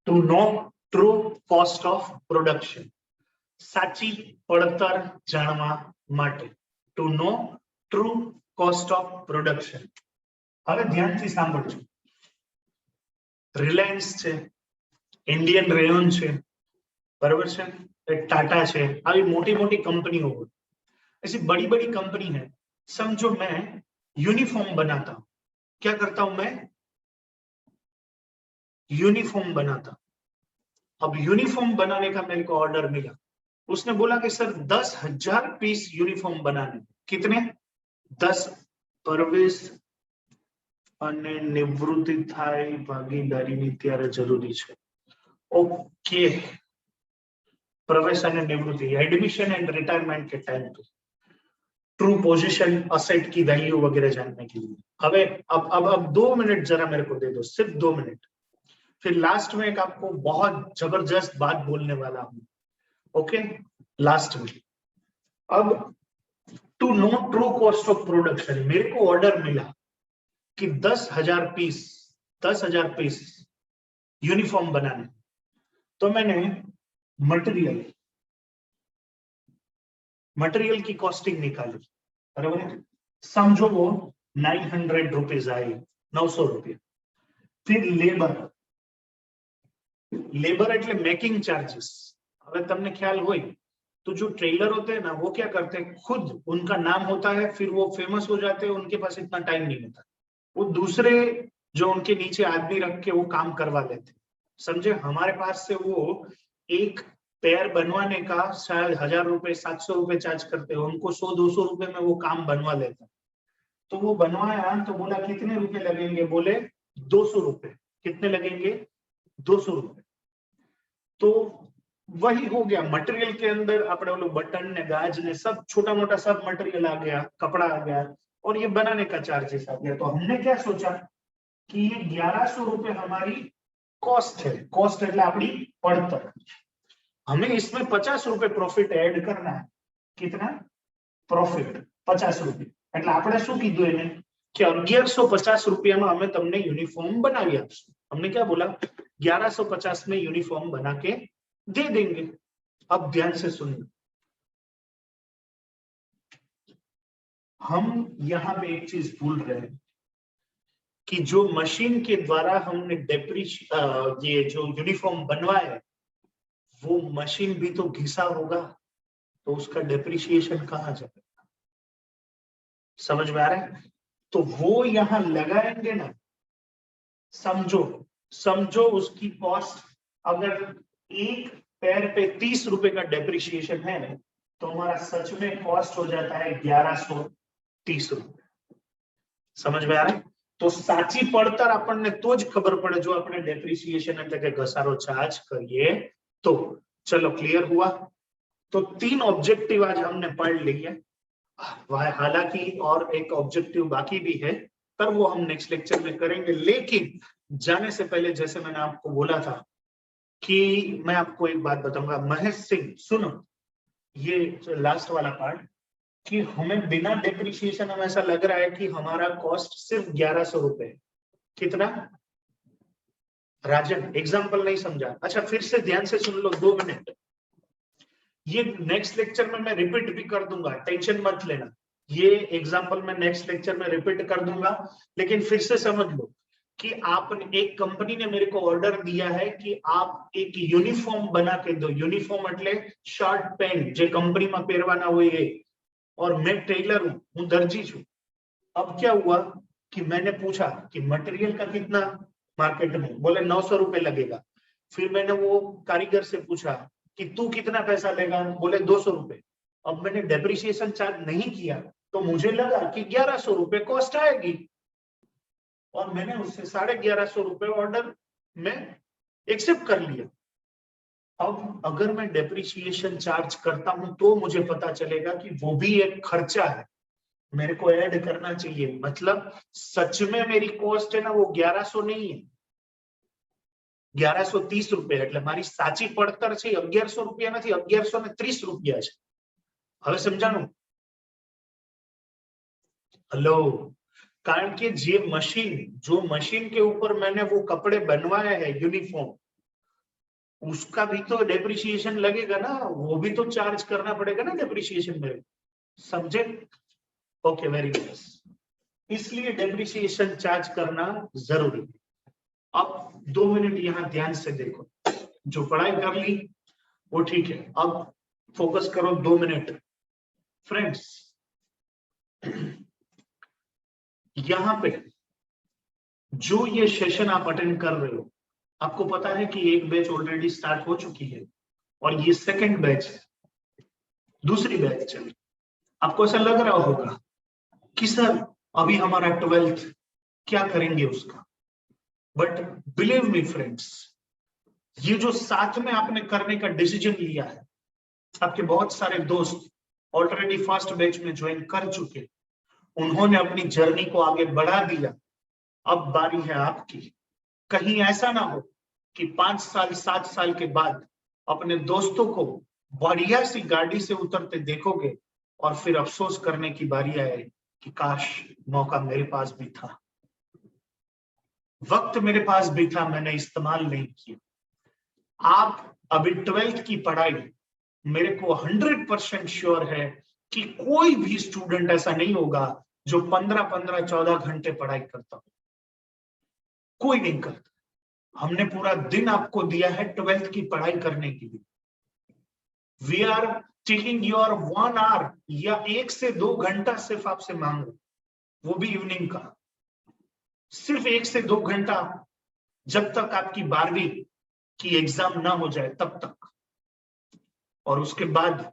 To know true cost of production, साची પડતર જાણવા માટે। To know true cost of production. હવે ધ્યાનથી સાંભળજો, રિલાયન્સ છે, इंडियन रेयन છે, बराबर છે, टाटा છે, આવી મોટી મોટી कंपनियों હોય। ऐसी बड़ी बड़ी कंपनी है। समझो मैं यूनिफॉर्म बनाता हूं, क्या करता हूं मैं यूनिफॉर्म बनाता। अब यूनिफॉर्म बनाने का मेरे को ऑर्डर मिला, उसने बोला कि सर 10,000 पीस यूनिफॉर्म बनाने। कितने 10 परवेश અને નિવૃત્તિ થાય ભાગીદારીની ત્યારે જરૂરી છે. ઓકે, પ્રવેશ અને નિવૃત્તિ, एडमिशन एंड रिटायरमेंट के टाइम पे ट्रू पोजीशन असेट की वैल्यू वगैरह जानने के लिए. अबे अब 2 मिनट जरा मेरे को दे दो, सिर्फ 2 मिनट. फिर लास्ट में एक आपको बहुत जबरदस्त बात बोलने वाला हूं. ओके, लास्ट में. अब to know true cost of production, मेरे को ऑर्डर मिला कि 10,000 पीस यूनिफॉर्म बनाने. तो मैंने मटेरियल की कॉस्टिंग निकाली, बराबर है. समझो वो 900 रुपीज आई, 900 रुपया. फिर लेबर એટલે मेकिंग चार्जेस. હવે તમને ખ્યાલ હોય तो जो ट्रेलर होते हैं ना, वो क्या करते हैं, खुद उनका नाम होता है, फिर वो फेमस हो जाते हैं, उनके पास इतना टाइम नहीं होता, वो दूसरे जो उनके नीचे आदमी रख के वो काम करवा लेते. समझे, हमारे पास से वो एक पैर बनवाने का शायद 1,000 रुपए 700 रुपए चार्ज करते हैं, उनको 100-200 रुपए में वो काम बनवा लेते हैं. तो वो बनवाया तो बोला कितने रुपए लगेंगे, बोले 200 रुपए. कितने लगेंगे, 200 रुपए. तो वही हो गया, मटेरियल के अंदर अपने वो बटन ने गाज ने सब छोटा मोटा सब मटेरियल आ गया, कपड़ा आ गया, और ये बनाने का चार्जेस आ गया. तो हमने क्या सोचा कि ये 1100 रुपए हमारी कॉस्ट है. कॉस्ट એટલે આપણી પડતર. हमें इसमें 50 रुपए प्रॉफिट ऐड करना है. कितना प्रॉफिट, 50 रुपए. એટલે આપણે શું કીધું એને कि 1150 रुपया में हमें તમને यूनिफॉर्म बनावी આપશું. हमने क्या बोला, 1150 में यूनिफॉर्म बना के दे देंगे. अब ध्यान से सुनिए, हम यहां पे एक चीज भूल रहे हैं कि जो मशीन के द्वारा हमने ये जो यूनिफॉर्म बनवाया है, वो मशीन भी तो घिसा होगा, तो उसका डेप्रिसिएशन कहाँ जाएगा. समझ में आ रहा है. तो वो यहां लगाएंगे ना, समझो उसकी कॉस्ट अगर एक पैर पे 30 रुपए का डेप्रिसिएशन है, तो हमारा सच में कॉस्ट हो जाता है 1130 रुपए. समझ में आ रहा है. तो साची પડતર આપણને તો જ ખબર પડે જો આપણે डेप्रिसिएशन એટલે કે ઘસારો ચાર્જ કરીએ तो. चलो, क्लियर हुआ. तो 3 ऑब्जेक्टिव आज हमने पढ़ लिए. हालांकि और एक ऑब्जेक्टिव बाकी भी है, पर वो हम नेक्स्ट लेक्चर में करेंगे. लेकिन जाने से पहले, जैसे मैंने आपको बोला था कि मैं आपको एक बात बताऊंगा. महेश सिंह, सुनो, ये लास्ट वाला पार्ट, कि हमें बिना डेप्रिसिएशन हमें ऐसा लग रहा है कि हमारा कॉस्ट सिर्फ 1100 रुपए. कितना, राजन एग्जाम्पल नहीं समझा. अच्छा, फिर से ध्यान से सुन लो, 2 मिनट. ये नेक्स्ट लेक्चर में मैं रिपीट भी कर दूंगा, टेंशन मत लेना. ये एग्जाम्पल मैं नेक्स्ट लेक्चर में रिपीट कर दूंगा. लेकिन फिर से समझ लो कि आपने, एक कंपनी ने मेरे को ऑर्डर दिया है कि आप एक यूनिफॉर्म बना के दो. यूनिफॉर्म એટલે शर्ट पेंट જે કંપનીમાં પહેરવાના હોય એ. और मैं टेलर हूं, હું दर्जी છું. अब क्या हुआ कि मैंने पूछा कि मटेरियल का कितना मार्केट में, बोले 900 रुपए लगेगा. फिर मैंने वो कारीगर से पूछा कि तू कितना पैसा लेगा, बोले 200 रुपए. अब मैंने डेप्रिसिएशन चार्ज नहीं किया, तो मुझे लगा कि 1100 रुपए कॉस्ट आएगी, और मैंने उससे 1150 रुपए ऑर्डर में एक्सेप्ट कर लिया. अब अगर मैं डेप्रिसिएशन चार्ज करता हूं तो मुझे पता चलेगा कि वो भी एक खर्चा है, मेरे को ऐड करना चाहिए. मतलब सच में मेरी कॉस्ट है ना, वो 1100 नहीं है, 1130 रुपए. એટલે મારી સાચી પડતર છે 1100 રૂપિયા નથી, 1130 રૂપિયા છે. હવે સમજાણું? हेलो. कारण के जो मशीन के ऊपर मैंने वो कपड़े बनवाए हैं यूनिफॉर्म, उसका भी तो डेप्रिसिएशन लगेगा ना, वो भी तो चार्ज करना पड़ेगा ना डेप्रिसिएशन में. समझे? Okay, very nice. इसलिए डेप्रिसिएशन चार्ज करना जरूरी है. अब 2 मिनट यहां ध्यान से देखो. जो पढ़ाई कर ली वो ठीक है, अब फोकस करो 2 मिनट. फ्रेंड्स, यहां पे जो ये सेशन आप अटेंड कर रहे हो, आपको पता है कि एक बैच ऑलरेडी स्टार्ट हो चुकी है और ये सेकंड बैच है, दूसरी बैच चल. आपको ऐसा लग रहा होगा कि सर अभी हमारा 12th क्या करेंगे उसका। बट बिलीव मी फ्रेंड्स, ये जो साथ में आपने करने का डिसीजन लिया है, आपके बहुत सारे दोस्त ऑलरेडी फर्स्ट बैच में ज्वाइन कर चुके, उन्होंने अपनी जर्नी को आगे बढ़ा दिया। अब बारी है आपकी। कहीं ऐसा ना हो कि 5 साल 7 साल के बाद अपने दोस्तों को बढ़िया सी गाड़ी से उतरते देखोगे और फिर अफसोस करने की बारी आए कि काश मौका मेरे पास भी था, वक्त मेरे पास भी था, मैंने इस्तेमाल नहीं किया। आप अभी 12th की पढ़ाई, मेरे को 100% श्योर है कि कोई भी स्टूडेंट ऐसा नहीं होगा जो 15-14 घंटे पढ़ाई करता हो, कोई नहीं करता। हमने पूरा दिन आपको दिया है 12th की पढ़ाई करने के लिए। We are taking your 1 hour या 1 से 2 घंटा सिर्फ आपसे मांगो, वो भी इवनिंग का, सिर्फ 1 से 2 घंटा, जब तक आपकी 12वीं की एग्जाम ना हो जाए तब तक। और उसके बाद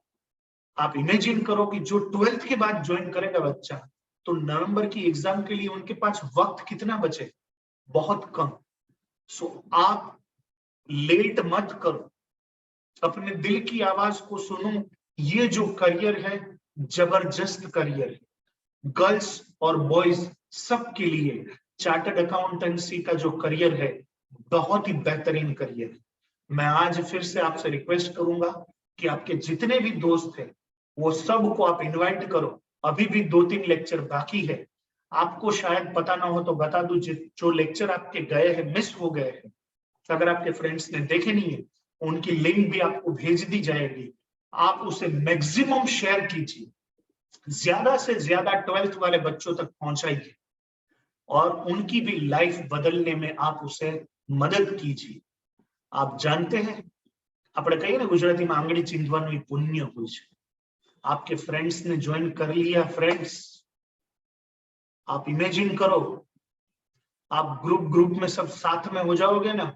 आप इमेजिन करो कि जो 12th के बाद ज्वाइन करेगा बच्चा, तो नवंबर की एग्जाम के लिए उनके पास वक्त कितना बचे, बहुत कम। सो आप लेट मत करो, अपने दिल की आवाज को सुनो। ये जो करियर है जबरदस्त करियर है, गर्ल्स और बॉयज सबके लिए। चार्टर्ड अकाउंटेंसी का जो करियर है बहुत ही बेहतरीन करियर है। मैं आज फिर से आपसे रिक्वेस्ट करूंगा कि आपके जितने भी दोस्त हैं वो सबको आप इनवाइट करो। अभी भी 2-3 लेक्चर बाकी है। आपको शायद पता ना हो तो बता दूं, जो लेक्चर आपके गए हैं, मिस हो गए हैं, अगर आपके फ्रेंड्स ने देखे नहीं है, उनकी लिंक भी आपको भेज दी जाएगी। आप उसे मैक्सिमम शेयर कीजिए, ज्यादा से ज्यादा 12th वाले बच्चों तक पहुंचाइए और उनकी भी लाइफ बदलने में आप उसे मदद कीजिए। आप जानते हैं, આપણે કહીએ ને ગુજરાતીમાં આંગળી ચીંધવાનું એ પુણ્ય હોય છે। आपके फ्रेंड्स ने ज्वाइन कर लिया, फ्रेंड्स आप इमेजिन करो, आप ग्रुप में सब साथ में हो जाओगे ना,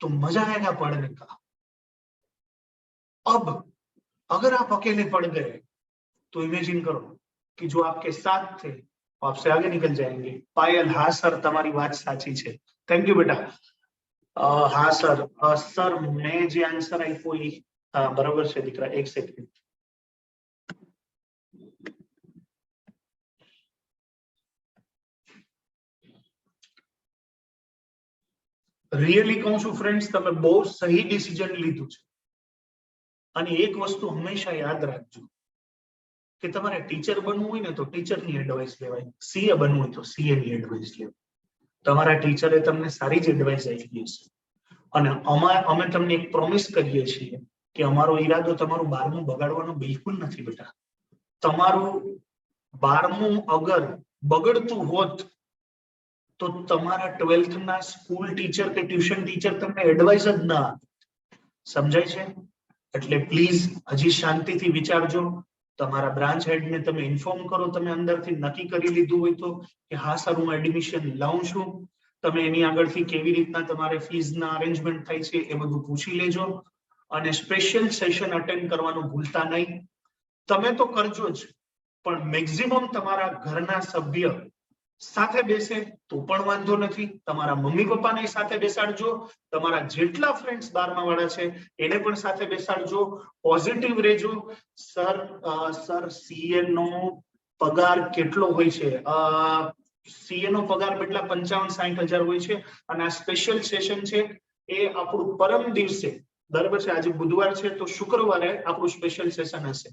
तो मजा आएगा पढ़ने का। अब अगर आप अकेले पढ़ गए तो इमेजिन करो कि जो आपके साथ थे वो आपसे आगे निकल जाएंगे। पायल, हाँ सर તમારી વાત સાચી છે, थैंक यू बेटा। हाँ सर, सर मैं જે આન્સર આપ્યો એ બરાબર છે દીકરા, એક સેકન્ડ। रियली कहूं છું फ्रेंड्स, તમે બહુ સહી ડિસિઝન લીધું છે। અને એક વસ્તુ હંમેશા યાદ રાખજો કે તમારે ટીચર બનવું હોય ને તો ટીચરની એડવાઇસ લેવાય, સીએ બનવું હોય તો સીએ ની એડવાઇસ લેવાય। તમારા ટીચરે તમને સારી જ એડવાઇસ આપી હશે। અને અમે તમને એક પ્રોમિસ કરીએ છીએ કે અમારો ઈરાદો તમારું 12મું બગાડવાનો બિલકુલ નથી બેટા। તમારું 12મું અગર બગડતું હોત તો તમારા 12th ના સ્કૂલ ટીચર કે ટ્યુશન ટીચર તમને એડવાઇસ જ ના આપે, સમજાય છે? એટલે પ્લીઝ હજી શાંતિથી વિચારજો। તમારા બ્રાન્ચ હેડને તમે ઇન્ફોર્મ કરો, તમે અંદરથી નક્કી કરી લીધું હોય તો કે હા સર હું એડમિશન લઉં છું, તમે એની આગળથી કેવી રીતના તમારે ફીઝના અરેન્જમેન્ટ થાય છે એ બધું પૂછી લેજો। અને સ્પેશિયલ સેશન અટેન્ડ કરવાનું ભૂલતા નહીં। તમે તો કરજો જ, પણ મેક્સિમમ તમારા ઘરના સભ્ય સાથે બેસે તો પણ વાંધો નથી, તમારા મમ્મી પપ્પાને સાથે બેસાડજો, તમારા જેટલા ફ્રેન્ડ્સ 12મા વાળા છે એને પણ સાથે બેસાડજો, પોઝિટિવ રહેજો। સર સીએ નો પગાર કેટલો હોય છે? સીએ નો પગાર બેટલા 55-60 હજાર હોય છે। અને આ સ્પેશિયલ સેશન છે એ આપણું પરમ દિવસે, બરાબર છે, આજે બુધવાર છે તો શુક્રવારે આપણું સ્પેશિયલ સેશન હશે,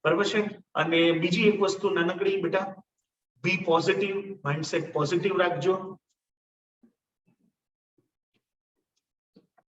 બરાબર છે। અને બીજી એક વસ્તુ નાનકડી બેટા, બી પોઝિટિવ, માઇન્ડસેટ પોઝિટિવ રાખજો।